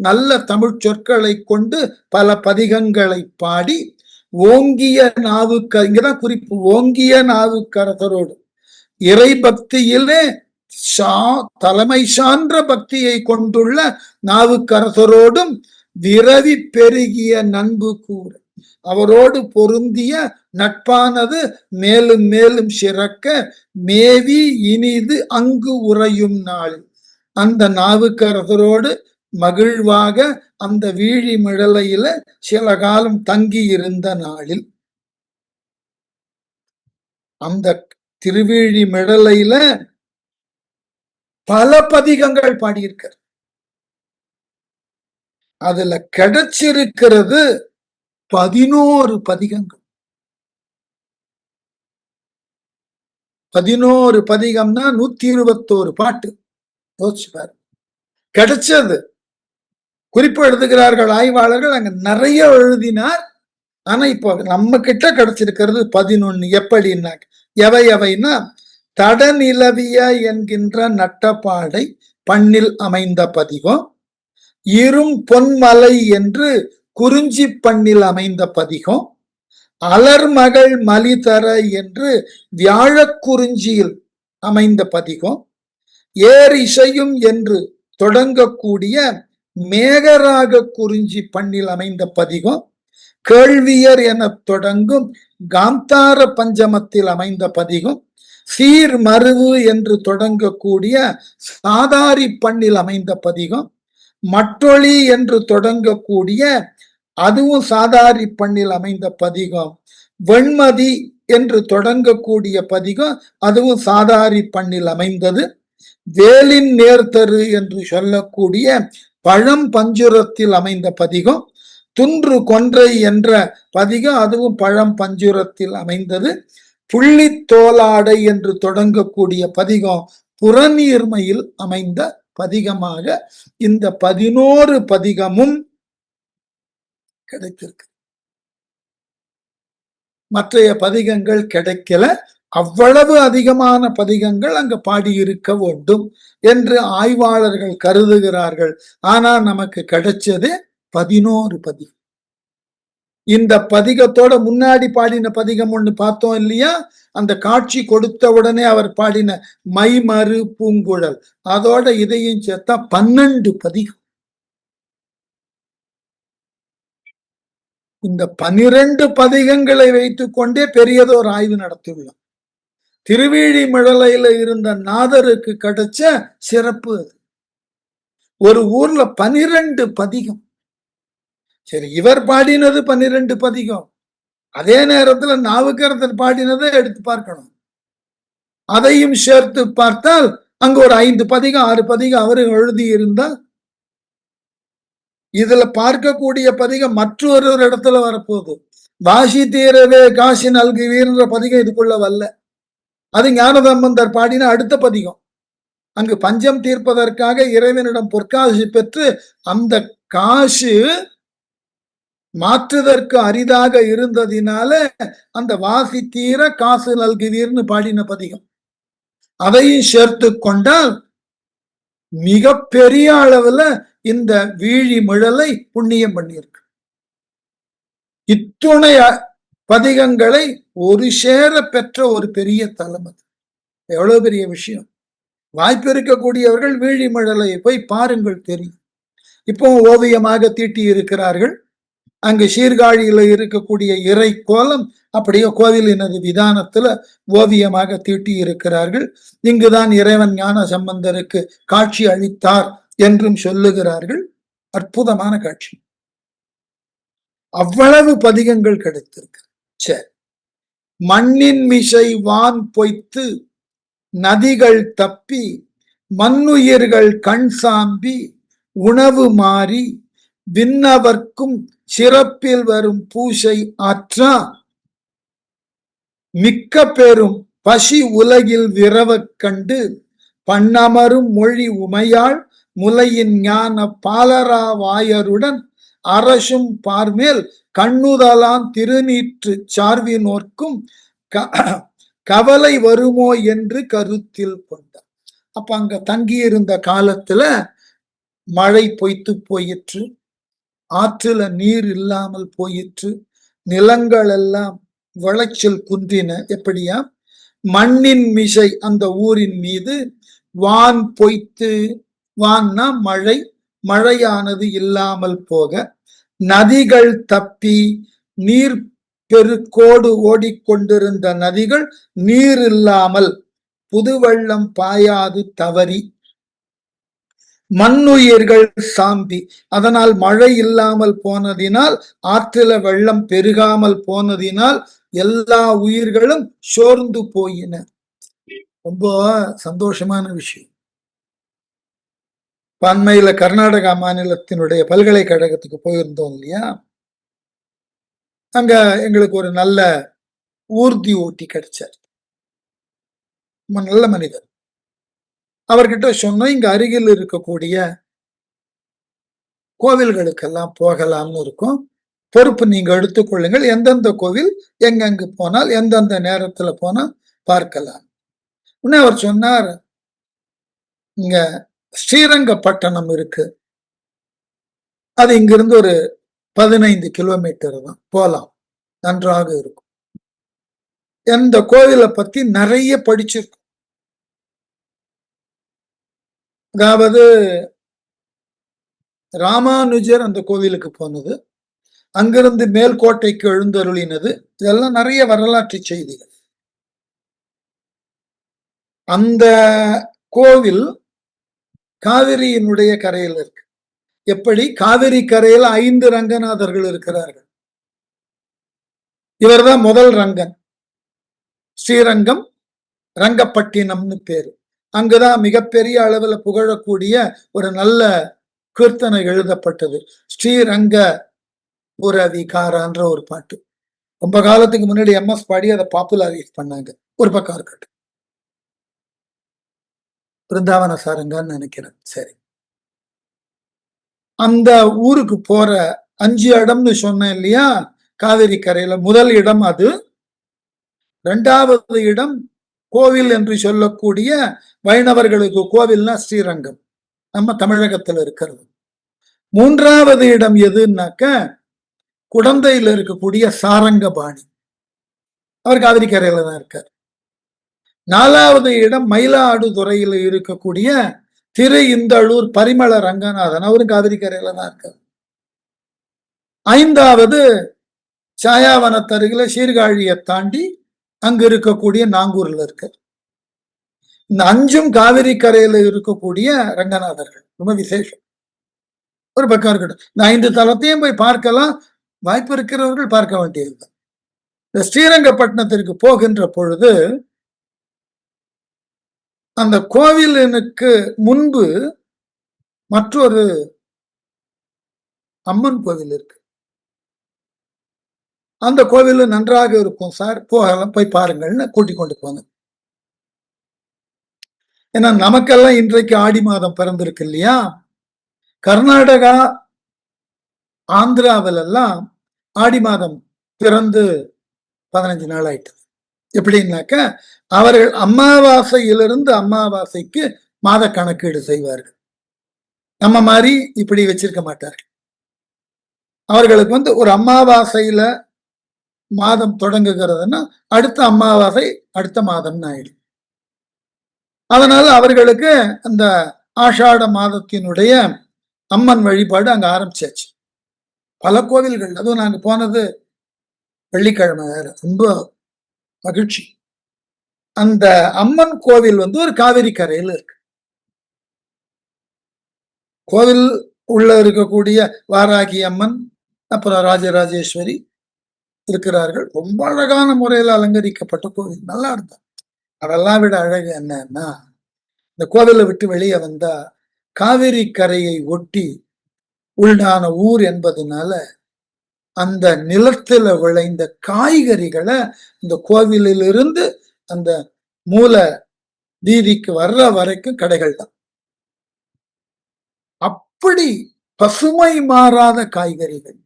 நல்ல தமிழ் சொற்களை கொண்டு பல பதிகங்களை பாடி ஓங்கிய இங்கதான் குறிப்பு, ஓங்கிய நாவுக்கரசரோடு இறை பக்தியிலே தலைமை சான்ற பக்தியை கொண்டுள்ள நாவுக்கரசரோடும் விரவி பெருகிய நண்பு கூற, அவரோடு பொருந்திய நட்பானது மேலும் மேலும் சிறக்க மேவி இனிது அங்கு உறையும் நாளில், அந்த நாவுக்கரசரோடு மகிழ்வாக அந்த வீழி மிடலையில சில காலம் தங்கி இருந்த நாளில், அந்த திருவீழி மிடலையில பல பதிகங்கள் பாடியிருக்கார். அதுல கிடைச்சிருக்கிறது 11 பதிகங்கள். 11 பதிகம்னா 121 பாட்டு. யோசிச்சு பாரு, கிடைச்சது. குறிப்பு எழுதுகிறார்கள் ஆய்வாளர்கள், அங்க நிறைய எழுதினார். ஆனா இப்போ நம்ம கிட்ட கிடைச்சிருக்கிறது 11. எப்படின்னா, எவை எவைன்னா, தடநிலவிய என்கின்ற நட்டப்பாடை பண்ணில் அமைந்த பதிகம், இரும் பொன்மலை என்று குறிஞ்சி பண்ணில் அமைந்த பதிகம், அலர்மகள் மலிதர என்று வியாழக்குறிஞ்சியில் அமைந்த பதிகம், ஏர் இசையும் என்று தொடங்கக்கூடிய மேகராக குறிஞ்சி பண்ணில் அமைந்த பதிகம், கேள்வியர் என தொடங்கும் காந்தார பஞ்சமத்தில் அமைந்த பதிகம், சீர் மருவு என்று தொடங்கக்கூடிய சாதாரி பண்ணில் அமைந்த பதிகம், மற்றொளி என்று தொடங்கக்கூடிய அதுவும் சாதாரி பண்ணில் அமைந்த பதிகம், வெண்மதி என்று தொடங்கக்கூடிய பதிகம் அதுவும் சாதாரி பண்ணில் அமைந்தது, வேலின் நேர்த்தரு என்று சொல்லக்கூடிய பழம் பஞ்சுரத்தில் அமைந்த பதிகம், துன்று கொன்றை என்ற பதிகம் அதுவும் பழம் பஞ்சுரத்தில் அமைந்தது, புள்ளி தோலாடை என்று தொடங்கக்கூடிய பதிகம் புறநீர்மையில் அமைந்த பதிகமாக இந்த 11 பதிகமும் கிடைத்திருக்கு. மற்றைய பதிகங்கள் கிடைக்கல. அவ்வளவு அதிகமான பதிகங்கள் அங்க பாடியிருக்க வேண்டும் என்று ஆய்வாளர்கள் கருதுகிறார்கள். ஆனா நமக்கு கிடைச்சது 11 பதிகம். இந்த பதிகத்தோட முன்னாடி பாடின பதிகம் ஒண்ணு பார்த்தோம் இல்லையா? அந்த காட்சி கொடுத்த உடனே அவர் பாடின மைமறு பூங்குழல், அதோட இதையும் சேர்த்தா 12 பதிகம். இந்த 12 பதிகங்களை வைத்துக் கொண்டே பெரியதோர் ஆய்வு நடத்தியுள்ளோம். திருவிழிமழலையில இருந்த நாதருக்கு கிடைச்ச சிறப்பு அது. ஒரு ஊர்ல 12 பதிகம். சரி, இவர் பாடினது 12 பதிகம். அதே நேரத்துல நாவுக்கரசர் பாடினதை எடுத்து பார்க்கணும். அதையும் சேர்த்து பார்த்தால் அங்க ஒரு 5 பதிகம் 6 பதிகம் அவரு எழுதி இருந்தால், இதுல பார்க்கக்கூடிய பதிகம் மற்றொரு இடத்துல வரப்போகுது. வாசி தீரவே காசி நல்குவீர்ன்ற பதிகம் இதுக்குள்ள வரல. அது ஞானசம்பந்தர் பாடின அடுத்த பதிகம். அங்கு பஞ்சம் தீர்ப்பதற்காக இறைவனிடம் பொற்காசு பெற்று அந்த காசு மாற்றுதற்கு அரிதாக இருந்ததினால அந்த வாசி தீர காசு நல்குவீர்னு பாடின பதிகம். அதையும் சேர்த்து கொண்டால் மிக பெரிய அளவுல இந்த வீழிமிழலை புண்ணியம் பண்ணியிருக்கு. இத்துணை பதிகங்களை ஒரு சேர பெற்ற ஒரு பெரிய தலம் அது. எவ்வளவு பெரிய விஷயம். வாய்ப்பு இருக்கக்கூடியவர்கள் வீழிமிழலை போய் பாருங்கள், தெரியும். இப்போ ஓவியமாக தீட்டி இருக்கிறார்கள். அங்கு சீர்காழியில இருக்கக்கூடிய இறை கோலம் அப்படியே கோவிலினது விதானத்துல ஓவியமாக தீட்டி இருக்கிறார்கள். இங்குதான் இறைவன் ஞான சம்பந்தருக்கு காட்சி அளித்தார் என்றும் சொல்லுகிறார்கள். அற்புதமான காட்சி. அவ்வளவு பதிகங்கள் கிடைத்திருக்கு. சரி, மண்ணின் மிசை வான் பொய்த்து நதிகள் தப்பி மண்ணுயிர்கள் கண் சாம்பி உணவு மாறி விண்ணவர்க்கும் சிறப்பில் வரும் பூசை ஆற்றா மிக்க பெரும் பசி உலகில் விரவக் கண்டு பண்ணமரும் மொழி உமையாள் முலையின் ஞான பாலரா வாயருடன் அரசும் பார்மேல் கண்ணுதலான் திருநீற்று சார்வினோர்க்கும் கவலை வருமோ என்று கருத்தில் கொண்டார். அப்ப அங்க தங்கியிருந்த காலத்துல மழை பொய்த்து போயிற்று, ஆற்றுல நீர் இல்லாமல் போயிற்று, நிலங்கள் எல்லாம் விளைச்சல் குன்றின. எப்படியா? மண்ணின் மிசை அந்த ஊரின் மீது வான் பொய்த்து, வான்னா மழை, மழையானது இல்லாமல் போக, நதிகள் தப்பி நீர் பெருக்கோடு ஓடிக்கொண்டிருந்த நதிகள் நீர் இல்லாமல் புது வெள்ளம் பாயாது தவறி, மண்ணுயிர்கள் சாம்பி, அதனால் மழை இல்லாமல் போனதினால் ஆற்றில வெள்ளம் பெருகாமல் போனதினால் எல்லா உயிர்களும் சோர்ந்து போயின. ரொம்ப சந்தோஷமான விஷயம். அண்மையில கர்நாடகா மாநிலத்தினுடைய பல்கலைக்கழகத்துக்கு போயிருந்தோம் இல்லையா? அங்க எங்களுக்கு ஒரு நல்ல ஊர்தி ஓட்டி கிடைச்சார். நல்ல மனிதர். அவர்கிட்ட சொன்னோம், இங்க அருகில் இருக்கக்கூடிய கோவில்களுக்கெல்லாம் போகலாம்னு இருக்கும், பொறுப்பு நீங்க எடுத்துக்கொள்ளுங்கள், எந்தெந்த கோவில் எங்கெங்கு போனால் எந்தெந்த நேரத்துல போனா பார்க்கலாம். உடனே அவர் சொன்னார், இங்க ஸ்ரீரங்கப்பட்டணம் இருக்கு, அது இங்கிருந்து ஒரு 15 கிலோமீட்டர் தான், போலாம், நன்றாக இருக்கும். எந்த கோவிலை பத்தி நிறைய படிச்சிருக்கும். அதாவது ராமானுஜர் அந்த கோவிலுக்கு போனது, அங்கிருந்து மேல்கோட்டைக்கு எழுந்தருளினது, இதெல்லாம் நிறைய வரலாற்று செய்திகள். அந்த கோவில் காவிரியினுடைய கரையில் இருக்கு. எப்படி? காவிரி கரையில் 5 ரங்கநாதர்கள் இருக்கிறார்கள். இவர்தான் முதல் ரங்கன். ஸ்ரீரங்கம் ரங்கப்பட்டினம்னு பேரு. அங்குதான் மிகப்பெரிய அளவுல புகழக்கூடிய ஒரு நல்ல கீர்த்தனை எழுதப்பட்டது, ஸ்ரீரங்க புரவிகாரான்ற ஒரு பாட்டு. ரொம்ப காலத்துக்கு முன்னாடி MS பாடி அதை பாப்புலரைஸ் பண்ணாங்க. ஒரு பக்கம் இருக்கட்டும், பிருந்தாவன சாரங்கன்னு நினைக்கிறேன். சரி, அந்த ஊருக்கு போற 5 இடம்னு சொன்னேன் இல்லையா? காவிரி கரையில முதல் இடம் அது. 2வது இடம் கோவில் என்று சொல்லக்கூடிய வைணவர்களுக்கு கோவில்னா ஸ்ரீரங்கம், நம்ம தமிழகத்துல இருக்கிறது. 3வது இடம் எதுன்னாக்க குடந்தையில இருக்கக்கூடிய சாரங்கபாணி, அவர் காவிரி கரையில தான் இருக்கார். 4வது இடம் மயிலாடுதுறையில இருக்கக்கூடிய திரு இந்தளூர் பரிமள ரங்கநாதன், அவரும் காவிரி கரையில தான் இருக்கார். 5வது சாயாவனத்தருகில சீர்காழியை தாண்டி அங்க இருக்கக்கூடிய நாங்கூர்ல இருக்க. இந்த 5ம் காவிரி கரையில இருக்கக்கூடிய ரங்கநாதர்கள், ரொம்ப விசேஷம். ஒரு பக்கம் இருக்கட்டும், இந்த 5 தலத்தையும் போய் பார்க்கலாம், வாய்ப்பு இருக்கிறவர்கள் பார்க்க வேண்டியது. இந்த ஸ்ரீரங்கப்பட்டினத்திற்கு போகின்ற பொழுது அந்த கோவிலுக்கு முன்பு மற்றொரு அம்மன் கோவில் இருக்கு. அந்த கோவில் நன்றாக இருக்கும் சார், போகலாம், போய் பாருங்கள்னு கூட்டிக் கொண்டு போங்க. ஏன்னா நமக்கெல்லாம் இன்றைக்கு ஆடி மாதம் பிறந்திருக்கு இல்லையா? கர்நாடகா, ஆந்திராவில் எல்லாம் ஆடி மாதம் பிறந்து 15 நாள் ஆயிட்டது. எப்படின்னாக்க அவர்கள் அமாவாசையிலிருந்து அமாவாசைக்கு மாத கணக்கீடு செய்வார்கள். நம்ம மாதிரி இப்படி வச்சிருக்க மாட்டார்கள். அவர்களுக்கு ஒரு அமாவாசையில மாதம் தொடங்குகிறதுன்னா அடுத்த அமாவாசை அடுத்த மாதம்னு ஆயிடும். அதனால அவர்களுக்கு அந்த ஆஷாட மாதத்தினுடைய அம்மன் வழிபாடு அங்க ஆரம்பிச்சாச்சு. பல கோவில்கள், அதுவும் நாங்க போனது வெள்ளிக்கிழமை வேற, ரொம்ப மகிழ்ச்சி. அந்த அம்மன் கோவில் ஒரு காவிரி கரையில் இருக்கு. கோவில் உள்ள இருக்கக்கூடிய வாராகி அம்மன், அப்புறம் ராஜராஜேஸ்வரி இருக்கிறார்கள். ரொம்ப அழகான முறையில் அலங்கரிக்கப்பட்ட கோவில், நல்லா இருந்தா. அதெல்லாம் விட அழகு என்னன்னா, இந்த கோவிலை விட்டு வெளியே வந்தா காவிரி கரையை ஒட்டி உள்டான ஊர் என்பதனால அந்த நிலத்துல விளைந்த காய்கறிகளை இந்த கோவிலிலிருந்து அந்த மூல வீதிக்கு வர்ற வரைக்கும் கடைகள் தான். அப்படி பசுமை மாறாத காய்கறிகள்.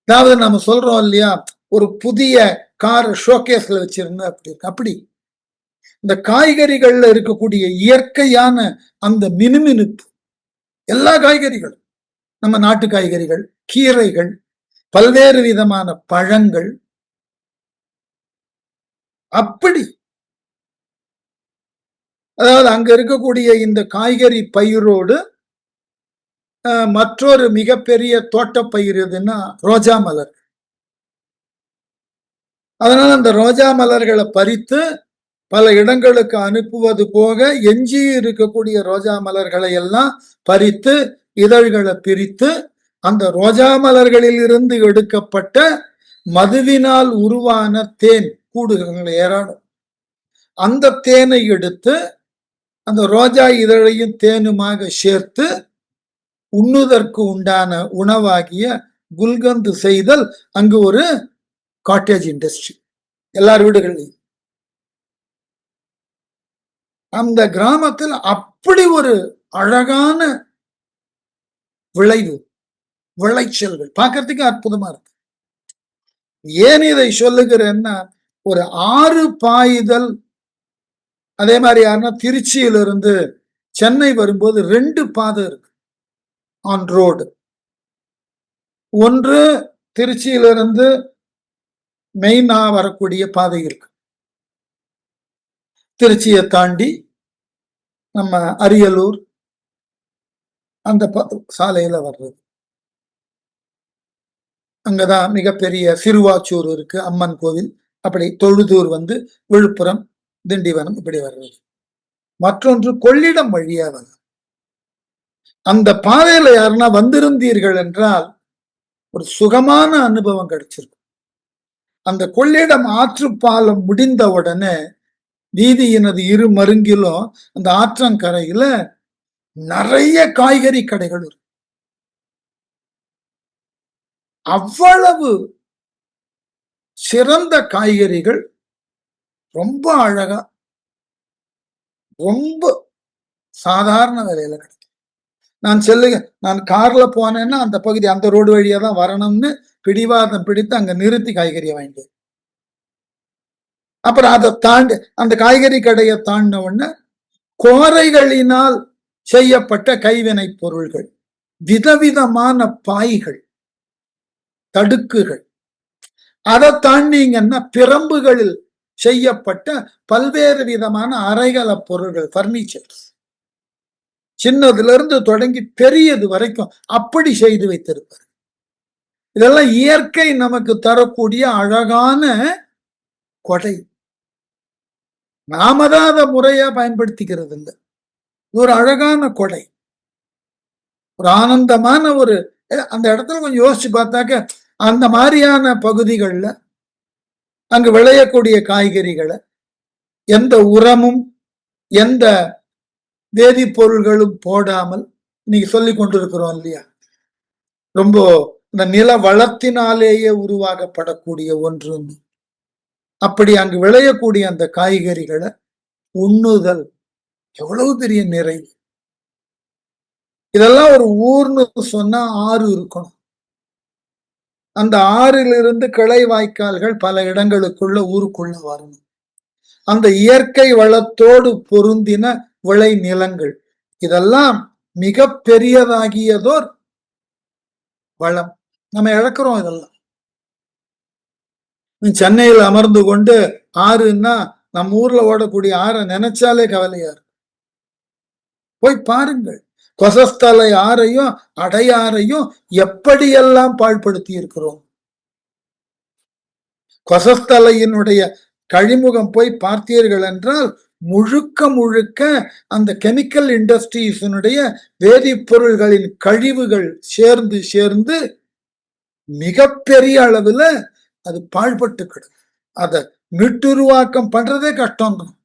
அதாவது நம்ம சொல்றோம் இல்லையா, ஒரு புதிய கார் ஷோகேஸ்ல வச்சிருந்தா அப்படி இருக்கு. அப்படி இந்த காய்கறிகள்ல இருக்கக்கூடிய இயற்கையான அந்த மினுமினுப்பு, எல்லா காய்கறிகளும், நம்ம நாட்டு காய்கறிகள், கீரைகள், பல்வேறு விதமான பழங்கள், அப்படி அதாவது அங்க இருக்கக்கூடிய இந்த காய்கறி பயிரோடு மற்றொரு மிகப்பெரிய தோட்டப்பயிர் எதுன்னா ரோஜா மலர். அதனால அந்த ரோஜா மலர்களை பறித்து பல இடங்களுக்கு அனுப்புவது போக எஞ்சி இருக்கக்கூடிய ரோஜா மலர்களை எல்லாம் பறித்து இதழ்களை பிரித்து அந்த ரோஜா மலர்களில் இருந்து எடுக்கப்பட்ட மதுவினால் உருவான தேன் கூடுகள் ஏராளம். அந்த தேனை எடுத்து அந்த ரோஜா இதழையும் தேனுமாக சேர்த்து உண்ணுதற்கு உண்டான உணவாகிய குல்கந்து செய்தல் அங்கு ஒரு காட்டேஜ் இண்டஸ்ட்ரி, எல்லார் வீடுகளையும். அந்த கிராமத்தில் அப்படி ஒரு அழகான விளைச்சல்கள் பார்க்கறதுக்கு அற்புதமா இருக்கு. ஏன் இதை சொல்லுகிறேன்னா, ஒரு 6 பாய்தல், அதே மாதிரி யாருன்னா திருச்சியிலிருந்து சென்னை வரும்போது 2 பாதை இருக்கு ஆன் ரோடு. ஒன்று திருச்சியிலிருந்து மெயினா வரக்கூடிய பாதை இருக்கு, திருச்சியை தாண்டி நம்ம அரியலூர் அந்த சாலையில வர்றது. அங்கதான் மிகப்பெரிய சிறுவாச்சூர் இருக்கு, அம்மன் கோவில். அப்படி தொழுதூர் விழுப்புரம், திண்டிவனம் இப்படி வர்றது. மற்றொன்று கொள்ளிடம் வழியா வரும். அந்த பாதையில யாருன்னா வந்திருந்தீர்கள் என்றால் ஒரு சுகமான அனுபவம் கிடைச்சிருக்கும். அந்த கொள்ளிடம் ஆற்று பாலம் முடிந்த உடனே வீதியினது இரு மருங்கிலும் அந்த ஆற்றங்கரையில நிறைய காய்கறி கடைகள் இருக்கு. அவ்வளவு சிறந்த காய்கறிகள், ரொம்ப அழகா, ரொம்ப சாதாரண விலையில கிடைக்கும். நான் கார்ல போனேன்னா அந்த பகுதி அந்த ரோடு வழியா தான் வரணும்னு பிடிவாதம் பிடித்து அங்க நிறுத்தி காய்கறியை வாங்கிட்டு, அப்புறம் அதை தாண்டி அந்த காய்கறி கடையை தாண்டின உடனே கோரைகளினால் செய்யப்பட்ட கைவினை பொருள்கள், விதவிதமான பாய்கள், தடுக்குகள், அதை தாண்டிங்கன்னா பிரம்புகளில் செய்யப்பட்ட பல்வேறு விதமான அறைகள பொருள்கள், பர்னிச்சர்ஸ், சின்னதுல இருந்து தொடங்கி பெரியது வரைக்கும் அப்படி செய்து வைத்திருப்பார். இதெல்லாம் இயற்கை நமக்கு தரக்கூடிய அழகான கொடை. நாம தான் அதை முறையா பயன்படுத்திக்கிறது இல்லை. ஒரு அழகான கொடை, ஒரு ஆனந்தமான ஒரு அந்த இடத்துல கொஞ்சம் யோசிச்சு பார்த்தாக்க அந்த மாதிரியான பகுதிகளில் அங்கு விளையக்கூடிய காய்கறிகளை எந்த உரமும் எந்த வேதிப்பொருள்களும் போடாமல் இன்னைக்கு சொல்லி கொண்டிருக்கிறோம் இல்லையா, ரொம்ப இந்த நில வளத்தினாலேயே உருவாக்கப்படக்கூடிய ஒன்று. அப்படி அங்கு விளையக்கூடிய அந்த காய்கறிகளை உண்ணுதல் எவ்வளவு பெரிய நிறைவு. இதெல்லாம் ஒரு ஊர்னு சொன்னா ஆறு இருக்கணும். அந்த ஆறிலிருந்து கிளை வாய்க்கால்கள் பல இடங்களுக்குள்ள ஊருக்குள்ள வரணும். அந்த இயற்கை வளத்தோடு பொருந்தின விளை நிலங்கள், இதெல்லாம் மிக பெரியதாகியதோர் வளம். நம்ம இழக்கிறோம் இதெல்லாம். சென்னையில் அமர்ந்து கொண்டு ஆறுன்னா நம்ம ஊர்ல ஓடக்கூடிய ஆறை நினைச்சாலே கவலையா இருக்கு. போய் பாருங்கள், கொசஸ்தலை ஆறையும் அடையாறையும் எப்படியெல்லாம் பாழ்படுத்தி இருக்கிறோம். கொசஸ்தலையினுடைய கழிமுகம் போய் பார்த்தீர்கள் என்றால் முழுக்க முழுக்க அந்த கெமிக்கல் இண்டஸ்ட்ரீஸினுடைய வேதிப்பொருள்களின் கழிவுகள் சேர்ந்து சேர்ந்து மிகப்பெரிய அளவுல அது பாழ்பட்டு கிடும். அதை மீட்டுருவாக்கம் பண்றதே கஷ்டம்தான்.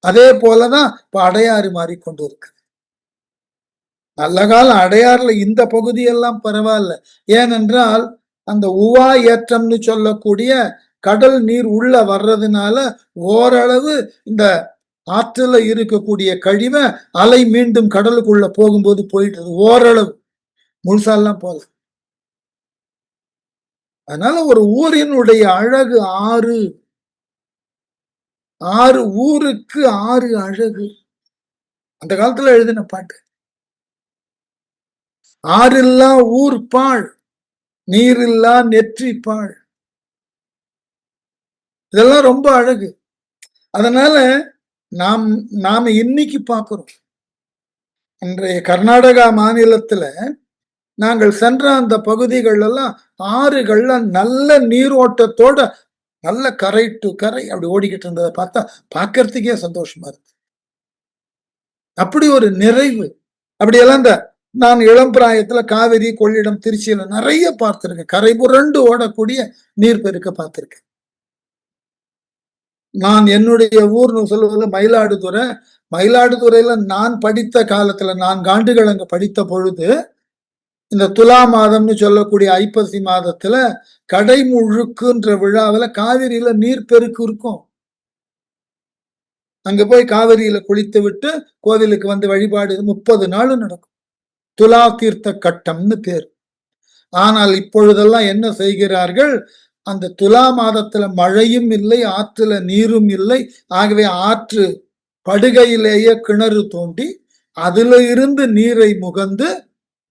அதே போலதான் இப்ப அடையாறு மாறிக்கொண்டு இருக்கு. நல்ல காலம் அடையாறுல இந்த பகுதியெல்லாம் பரவாயில்ல. ஏனென்றால் அந்த உவா ஏற்றம்னு சொல்லக்கூடிய கடல் நீர் உள்ள வர்றதுனால ஓரளவு இந்த ஆற்றுல இருக்கக்கூடிய கழிவை அலை மீண்டும் கடலுக்குள்ள போகும்போது போயிட்டு ஓரளவு, முழுசாலாம் போல. அதனால ஒரு ஊரினுடைய அழகு ஆறு. ஆறு ஊருக்கு ஆறு அழகு. அந்த காலத்துல எழுதின பாட்டு. ஆறில்லா ஊர் பாழ், நீரில்லா நெற்றி பாழ். இதெல்லாம் ரொம்ப அழகு. அதனால நாம இன்னைக்கு பார்க்கிறோம், இன்றைய கர்நாடகா மாநிலத்துல நாங்கள் சென்ற அந்த பகுதிகள் எல்லாம் ஆறுகள்ல நல்ல நீரோட்டத்தோட நல்ல கரை டு கரை அப்படி ஓடிக்கிட்டு இருந்ததை பார்த்தா பார்க்கறதுக்கே சந்தோஷமா இருக்கு. அப்படி ஒரு நிறைவு. அப்படியெல்லாம் இந்த நான் இளம் பிராயத்துல காவிரி, கொள்ளிடம், திருச்சியில நிறைய பார்த்திருக்கேன். கரை புரண்டு ஓடக்கூடிய நீர்பெருக்க பார்த்திருக்கேன். நான் என்னுடைய ஊர்னு சொல்லுவது மயிலாடுதுறை. மயிலாடுதுறையில நான் படித்த காலத்துல 4 ஆண்டுகள் அங்க படித்த பொழுது இந்த துலா மாதம்னு சொல்லக்கூடிய ஐப்பசி மாதத்துல கடைமுழுக்குன்ற விழாவில் காவிரியில நீர் பெருக்கு இருக்கும். அங்க போய் காவிரியில குளித்து விட்டு கோவிலுக்கு வந்து வழிபாடு 30 நாள் நடக்கும். துலா தீர்த்த கட்டம்னு பேர். ஆனால் இப்பொழுதெல்லாம் என்ன செய்கிறார்கள், அந்த துலா மாதத்துல மழையும் இல்லை, ஆற்றுல நீரும் இல்லை. ஆகவே ஆற்று படுகையிலேயே கிணறு தோண்டி அதுல இருந்து நீரை முகந்து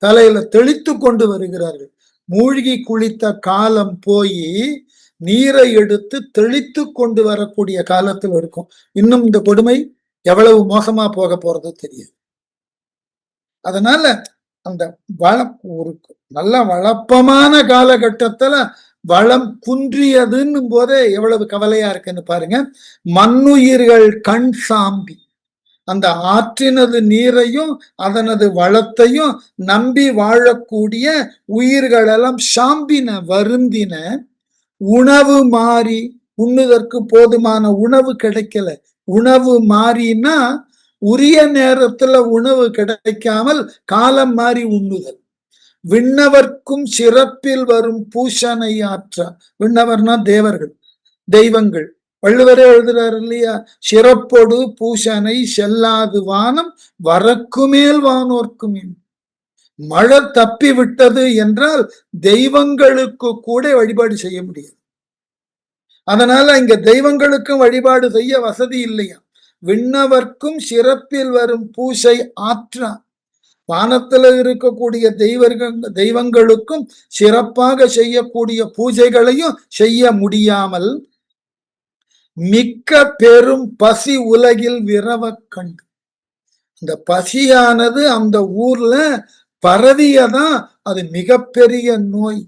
தலையில தெளித்து கொண்டு வருகிறார்கள். மூழ்கி குளித்த காலம் போய் நீரை எடுத்து தெளித்து கொண்டு வரக்கூடிய காலத்தில் இருக்கும். இன்னும் இந்த கொடுமை எவ்வளவு மோசமா போக போறது தெரியும். அதனால அந்த வளம் ஒரு நல்ல வளப்பமான காலகட்டத்துல வளம் குன்றியதுன்னு போதே எவ்வளவு கவலையா இருக்குன்னு பாருங்க. மண்ணுயிர்கள் கண் சாம்பி, அந்த ஆற்றினது நீரையும் அதனது வளத்தையும் நம்பி வாழக்கூடிய உயிர்கள் எல்லாம் சாம்பின, வருந்தின. உணவு மாறி, உண்ணுதற்கு போதுமான உணவு கிடைக்கல. உணவு மாறினா உரிய நேரத்துல உணவு கிடைக்காமல் காலம் மாறி உண்ணுதல். விண்ணவர்க்கும் சிறப்பில் வரும் பூஷனை ஆற்ற. விண்ணவர்னா தேவர்கள், தெய்வங்கள். வள்ளுவரே எழுதுறாரு இல்லையா, சிறப்பொடு பூஷனை செல்லாது வானம் வரக்குமேல் வானோர்க்கும். மழை தப்பி விட்டது என்றால் தெய்வங்களுக்கு கூட வழிபாடு செய்ய முடியாது. அதனால இங்க தெய்வங்களுக்கும் வழிபாடு செய்ய வசதி இல்லையா. விண்ணவர்க்கும் சிறப்பில் வரும் பூசை ஆற்றா. வானத்துல இருக்கக்கூடிய தெய்வங்களுக்கும் சிறப்பாக செய்யக்கூடிய பூஜைகளையும் செய்ய முடியாமல் மிக்க பெரும் பசி உலகில் விரவ கண்டு. இந்த பசியானது அந்த ஊர்ல பரவியதான் அது மிகப்பெரிய நோய்.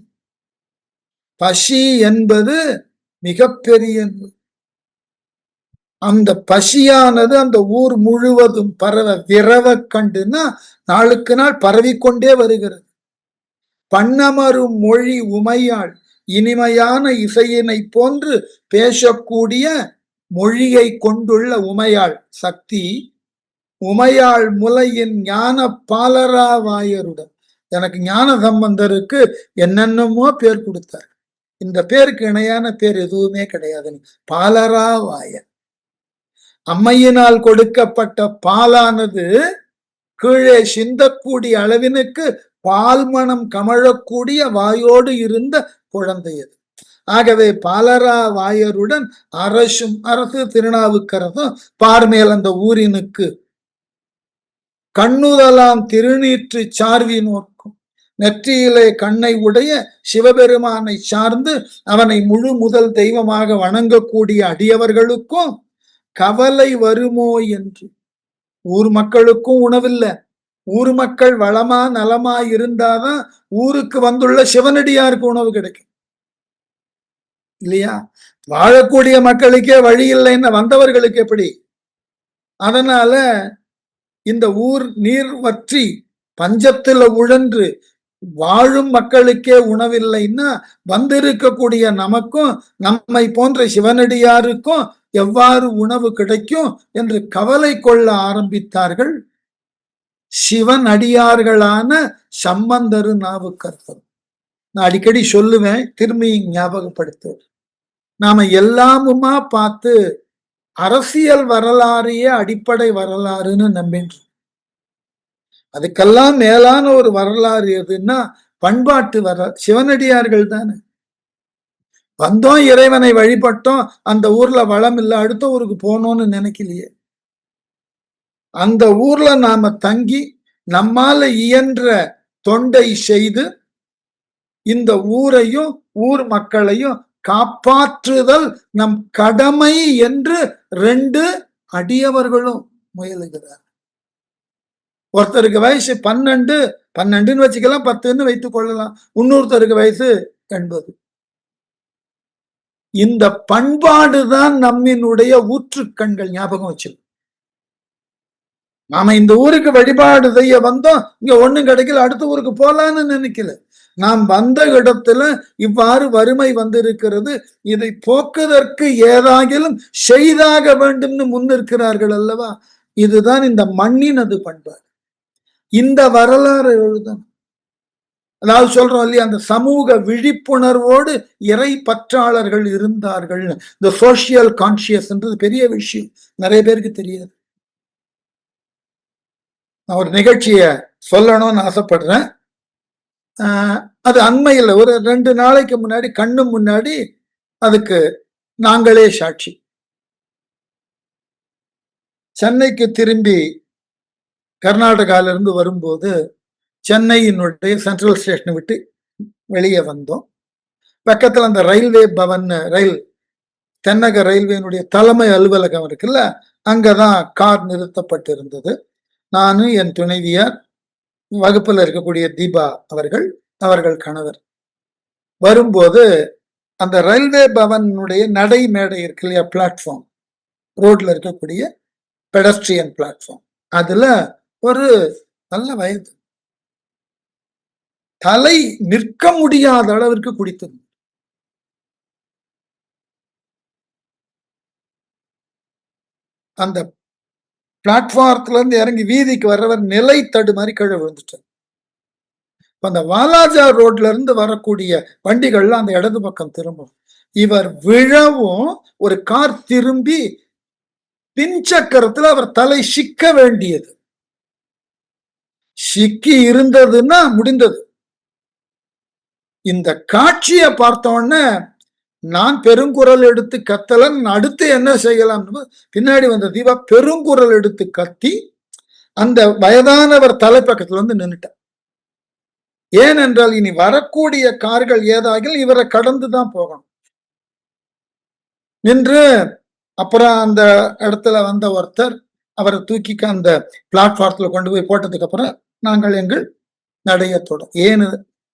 பசி என்பது மிகப்பெரிய நோய். அந்த பசியானது அந்த ஊர் முழுவதும் விரவ கண்டுன்னா நாளுக்கு நாள் பரவிக்கொண்டே வருகிறது. பண்ணமரும் மொழி உமையாள், இனிமையான இசையினை போன்று பேசக்கூடிய மொழியை கொண்டுள்ள உமையாள் சக்தி, உமையாள் முலையின் ஞான பாலராவாயருடன். எனக்கு ஞான சம்பந்தருக்கு என்னென்னமோ பேர் கொடுத்தார். இந்த பேருக்கு இணையான பேர் எதுவுமே கிடையாது. பாலராவாயர். அம்மையினால் கொடுக்கப்பட்ட பாலானது கீழே சிந்தக்கூடிய அளவினுக்கு பால் மனம் கமழக்கூடிய வாயோடு இருந்த குழந்தையது. ஆகவே பாலரா வாயருடன் அரசு திருநாவுக்கரசும் பார்மேல் அந்த ஊரினுக்கு கண்ணுதலாம் திருநீற்று சார்வி நோக்கும். நெற்றியிலே கண்ணை உடைய சிவபெருமானை சார்ந்து அவனை முழு முதல் தெய்வமாக வணங்கக்கூடிய அடியவர்களுக்கும் கவலை வருமோ என்று. ஊர் மக்களுக்கும் உணவில்லை. ஊர் மக்கள் வளமா நலமா இருந்தாதான் ஊருக்கு வந்துள்ள சிவனடியாருக்கு உணவு கிடைக்கும் இல்லையா. வாழக்கூடிய மக்களுக்கே வழி இல்லைன்னு வந்தவர்களுக்கு எப்படி? அதனால இந்த ஊர் நீர் வற்றி பஞ்சத்துல உழன்று வாழும் மக்களுக்கே உணவில்லைன்னா வந்திருக்கக்கூடிய நமக்கும் நம்மை போன்ற சிவனடியாருக்கும் எவ்வாறு உணவு கிடைக்கும் என்று கவலை கொள்ள ஆரம்பித்தார்கள் சிவன் அடியார்களான சம்பந்தரு நாவுக்கரசர். நான் அடிக்கடி சொல்லுவேன், திரும்பி ஞாபகப்படுத்துவேன். நாம எல்லாமுமா பார்த்து அரசியல் வரலாறையே அடிப்படை வரலாறுன்னு நம்பின்றோம். அதுக்கெல்லாம் மேலான ஒரு வரலாறு எதுன்னா பண்பாட்டு வரலாறு. சிவனடியார்கள் தானே. வந்தோம், இறைவனை வழிபட்டோம், அந்த ஊர்ல வளம் இல்லை, அடுத்த ஊருக்கு போனோம்னு நினைக்கலையே. அந்த ஊர்ல நாம தங்கி நம்மால இயன்ற தொண்டை செய்து இந்த ஊரையும் ஊர் மக்களையும் காப்பாற்றுதல் நம் கடமை என்று 2 அடியவர்களும் முயலுகிறார். ஒருத்தருக்கு வயசு 12 வச்சுக்கலாம், 10 வைத்துக் கொள்ளலாம். இன்னொருத்தருக்கு வயசு 80. இந்த பண்பாடுதான் நம்மினுடைய ஊற்றுக்கண்கள். ஞாபகம் வச்சு, நாம இந்த ஊருக்கு வழிபாடு செய்ய வந்தோம், இங்க ஒண்ணும் கிடைக்கல, அடுத்த ஊருக்கு போலான்னு நினைக்கல. நாம் வந்த இடத்துல இவ்வாறு வறுமை வந்திருக்கிறது, இதை போக்குவதற்கு ஏதாகிலும் செய்தாக வேண்டும்னு முன்னிற்கிறார்கள் அல்லவா. இதுதான் இந்த மண்ணினது பண்பாடு. இந்த வரலாறு எழுதணும். அதாவது சொல்றோம் இல்லையா, அந்த சமூக விழிப்புணர்வோடு இறை பற்றாளர்கள் இருந்தார்கள். இந்த சோசியல் கான்சியஸ்ன்றது பெரிய விஷயம், நிறைய பேருக்கு தெரியாது. நான் ஒரு நிகழ்ச்சிய சொல்லணும்னு ஆசைப்படுறேன். அது அண்மையில் ஒரு 2 நாளைக்கு முன்னாடி கண்ணு முன்னாடி அதுக்கு நாங்களே சாட்சி. சென்னைக்கு திரும்பி கர்நாடகால இருந்து வரும்போது சென்னையினுடைய சென்ட்ரல் ஸ்டேஷனை விட்டு வெளியே வந்தோம். பக்கத்துல அந்த ரயில்வே பவன், தென்னக ரயில்வேனுடைய தலைமை அலுவலகம் இருக்குல்ல, அங்கதான் கார் நிறுத்தப்பட்டு இருந்தது. நானு, என் துணைவியார், வகுப்புல இருக்கக்கூடிய தீபா அவர்கள் கணவர் வரும்போது அந்த ரயில்வே பவனுடைய நடை மேடை இருக்கு இல்லையா, பிளாட்ஃபார்ம், ரோட்ல இருக்கக்கூடிய பெடஸ்ட்ரியன் பிளாட்ஃபார்ம், அதுல ஒரு நல்ல வயது, தலை நிற்க முடியாத அளவிற்கு குடித்தது. அந்த பிளாட்ஃபார்ம்ல இருந்து இறங்கி வீதிக்கு வர்றவர் நிலை தடு மாதிரி கீழே விழுந்துட்டார். அந்த வாலாஜா ரோட்ல இருந்து வரக்கூடிய வண்டிகள்லாம் அந்த இடது பக்கம் திரும்பும். இவர் விழவும் ஒரு கார் திரும்பி பின்சக்கரத்துல அவர் தலை சிக்க வேண்டியது. சிக்கி இருந்ததுன்னா முடிந்தது. இந்த காட்சியை பார்த்தோன்னே நான் பெருங்குரல் எடுத்து கத்தலன், அடுத்து என்ன செய்யலாம்? பின்னாடி வந்த தீபா பெருங்குரல் எடுத்து கத்தி அந்த வயதானவர் தலைப்பக்கத்துல வந்து நின்னுட்டார். ஏனென்றால் இனி வரக்கூடிய கார்கள் ஏதாகில் இவரை கடந்துதான் போகணும் நின்று. அப்புறம் அந்த இடத்துல வந்த ஒருத்தர் அவரை தூக்கி அந்த பிளாட்ஃபார்ம்ல கொண்டு போய் போட்டதுக்கு அப்புறம் நாங்கள் எங்கள் நடையத்தோடும். ஏன்னு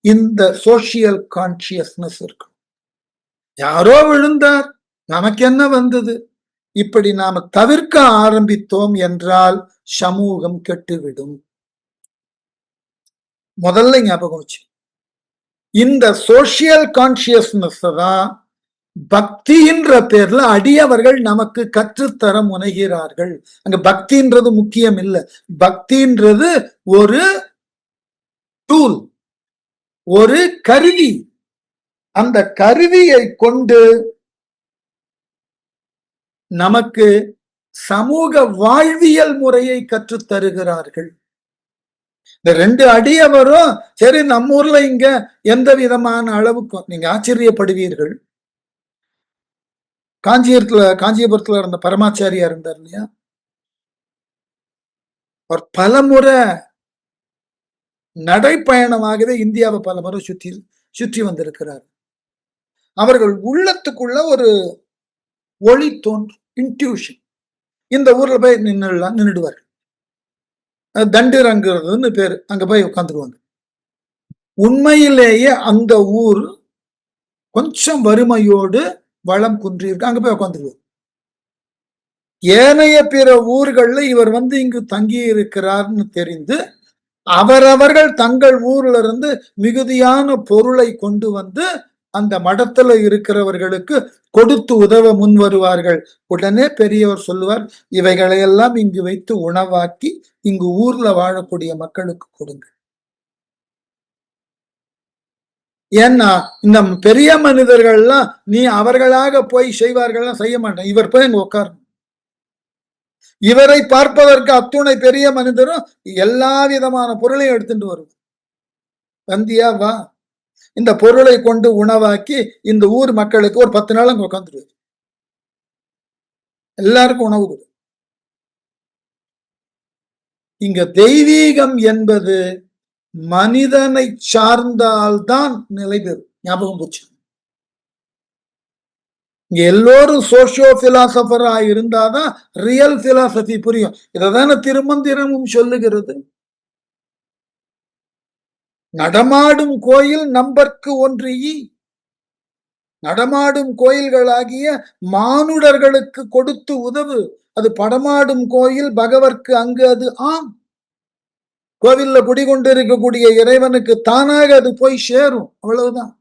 இந்த சோசியல் கான்சியஸ்னஸ் இருக்கும். யாரோ விழுந்தார், நமக்கு என்ன வந்தது, இப்படி நாம தவிர்க்க ஆரம்பித்தோம் என்றால் சமூகம் கெட்டுவிடும். முதல்ல ஞாபகம் வச்சு, இந்த சோசியல் கான்சியஸ்னஸ் தான் பக்தின்ற பேர்ல அடியவர்கள் நமக்கு கற்றுத்தர முனைகிறார்கள். அங்க பக்தின்றது முக்கியம் இல்லை, பக்தின்றது ஒரு டூல், ஒரு கருவி. அந்த கருவியை கொண்டு நமக்கு சமூக வாழ்வியல் முறையை கற்றுத் தருகிறார்கள். இந்த ரெண்டு அடியவரும் சரி, நம்ம ஊர்ல இங்க எந்த விதமான அளவுக்கும் நீங்க ஆச்சரியப்படுவீர்கள். காஞ்சிபுரத்துல இருந்த பரமாச்சாரியா இருந்தார் இல்லையா, அவர் பல முறை நடைப்பயணமாகவே இந்தியாவை பல முறை சுற்றி வந்திருக்கிறார். அவர்கள் உள்ளத்துக்குள்ள ஒரு ஒளி தோன்றும், இன்ட்யூஷன். இந்த ஊர்ல போய் நின்றுடுவார். தண்டிரங்கிறதுன்னு பேரு, அங்க போய் உட்காந்துருவாங்க. உண்மையிலேயே அந்த ஊர் கொஞ்சம் வறுமையோடு வளம் குன்றியிருக்கு, அங்க போய் உட்காந்துருவார். ஏனைய பிற ஊர்கள்ல இவர் வந்து இங்கு தங்கி இருக்கிறார்னு தெரிந்து அவரவர்கள் தங்கள் ஊர்ல இருந்து மிகுதியான பொருளை கொண்டு வந்து அந்த மடத்துல இருக்கிறவர்களுக்கு கொடுத்து உதவ முன் வருவார்கள். உடனே பெரியவர் சொல்லுவார், இவைகளையெல்லாம் இங்கு வைத்து உணவாக்கி இங்கு ஊர்ல வாழக்கூடிய மக்களுக்கு கொடுங்க. ஏன்னா இந்த பெரிய மனிதர்கள்லாம் நீ அவர்களாக போய் செய்வார்கள்லாம் செய்ய மாட்டேன், இவர் போய் அங்க உட்காரணும். இவரை பார்ப்பதற்கு அத்துணை பெரிய மனிதரும் எல்லா விதமான பொருளையும் எடுத்துட்டு வரும். வந்தியா வா, இந்த பொருளை கொண்டு உணவாக்கி இந்த ஊர் மக்களுக்கு ஒரு 10 நாள் அங்க உட்காந்துருவாரு, எல்லாருக்கும் உணவு கொடு. இங்க தெய்வீகம் என்பது மனிதனை சார்ந்தால்தான் நிலை பெறும். ஞாபகம் போச்சு. இங்க எல்லோரும் சோசியோ பிலாசபரா இருந்தாதான் ரியல் பிலாசபி புரியும். இதைதான திருமந்திரமும் சொல்லுகிறது. நடமாடும் கோயில் நம்பர்க்கு ஒன்று ஈ. நடமாடும் கோயில்களாகிய மானுடர்களுக்கு கொடுத்து உதவு. அது படமாடும் கோயில் பகவர்க்கு அங்கு அது ஆம். கோவில்ல குடிகொண்டு இருக்கக்கூடிய இறைவனுக்கு தானாக அது போய் சேரும், அவ்வளவுதான்.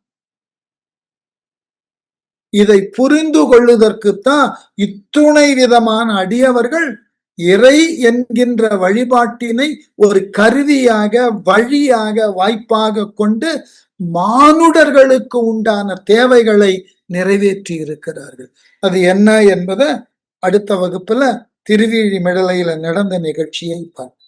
இதை புரிந்து கொள்ளுதற்குத்தான் இத்துணை விதமான அடியவர்கள் இறை என்கின்ற வழிபாட்டினை ஒரு கருவியாக, வழியாக, வாய்ப்பாக கொண்டு மானுடர்களுக்கு உண்டான தேவைகளை நிறைவேற்றி இருக்கிறார்கள். அது என்ன என்பதை அடுத்த வகுப்புல திருவிழிமிடலையில நடந்த நிகழ்ச்சியை பார்ப்போம்.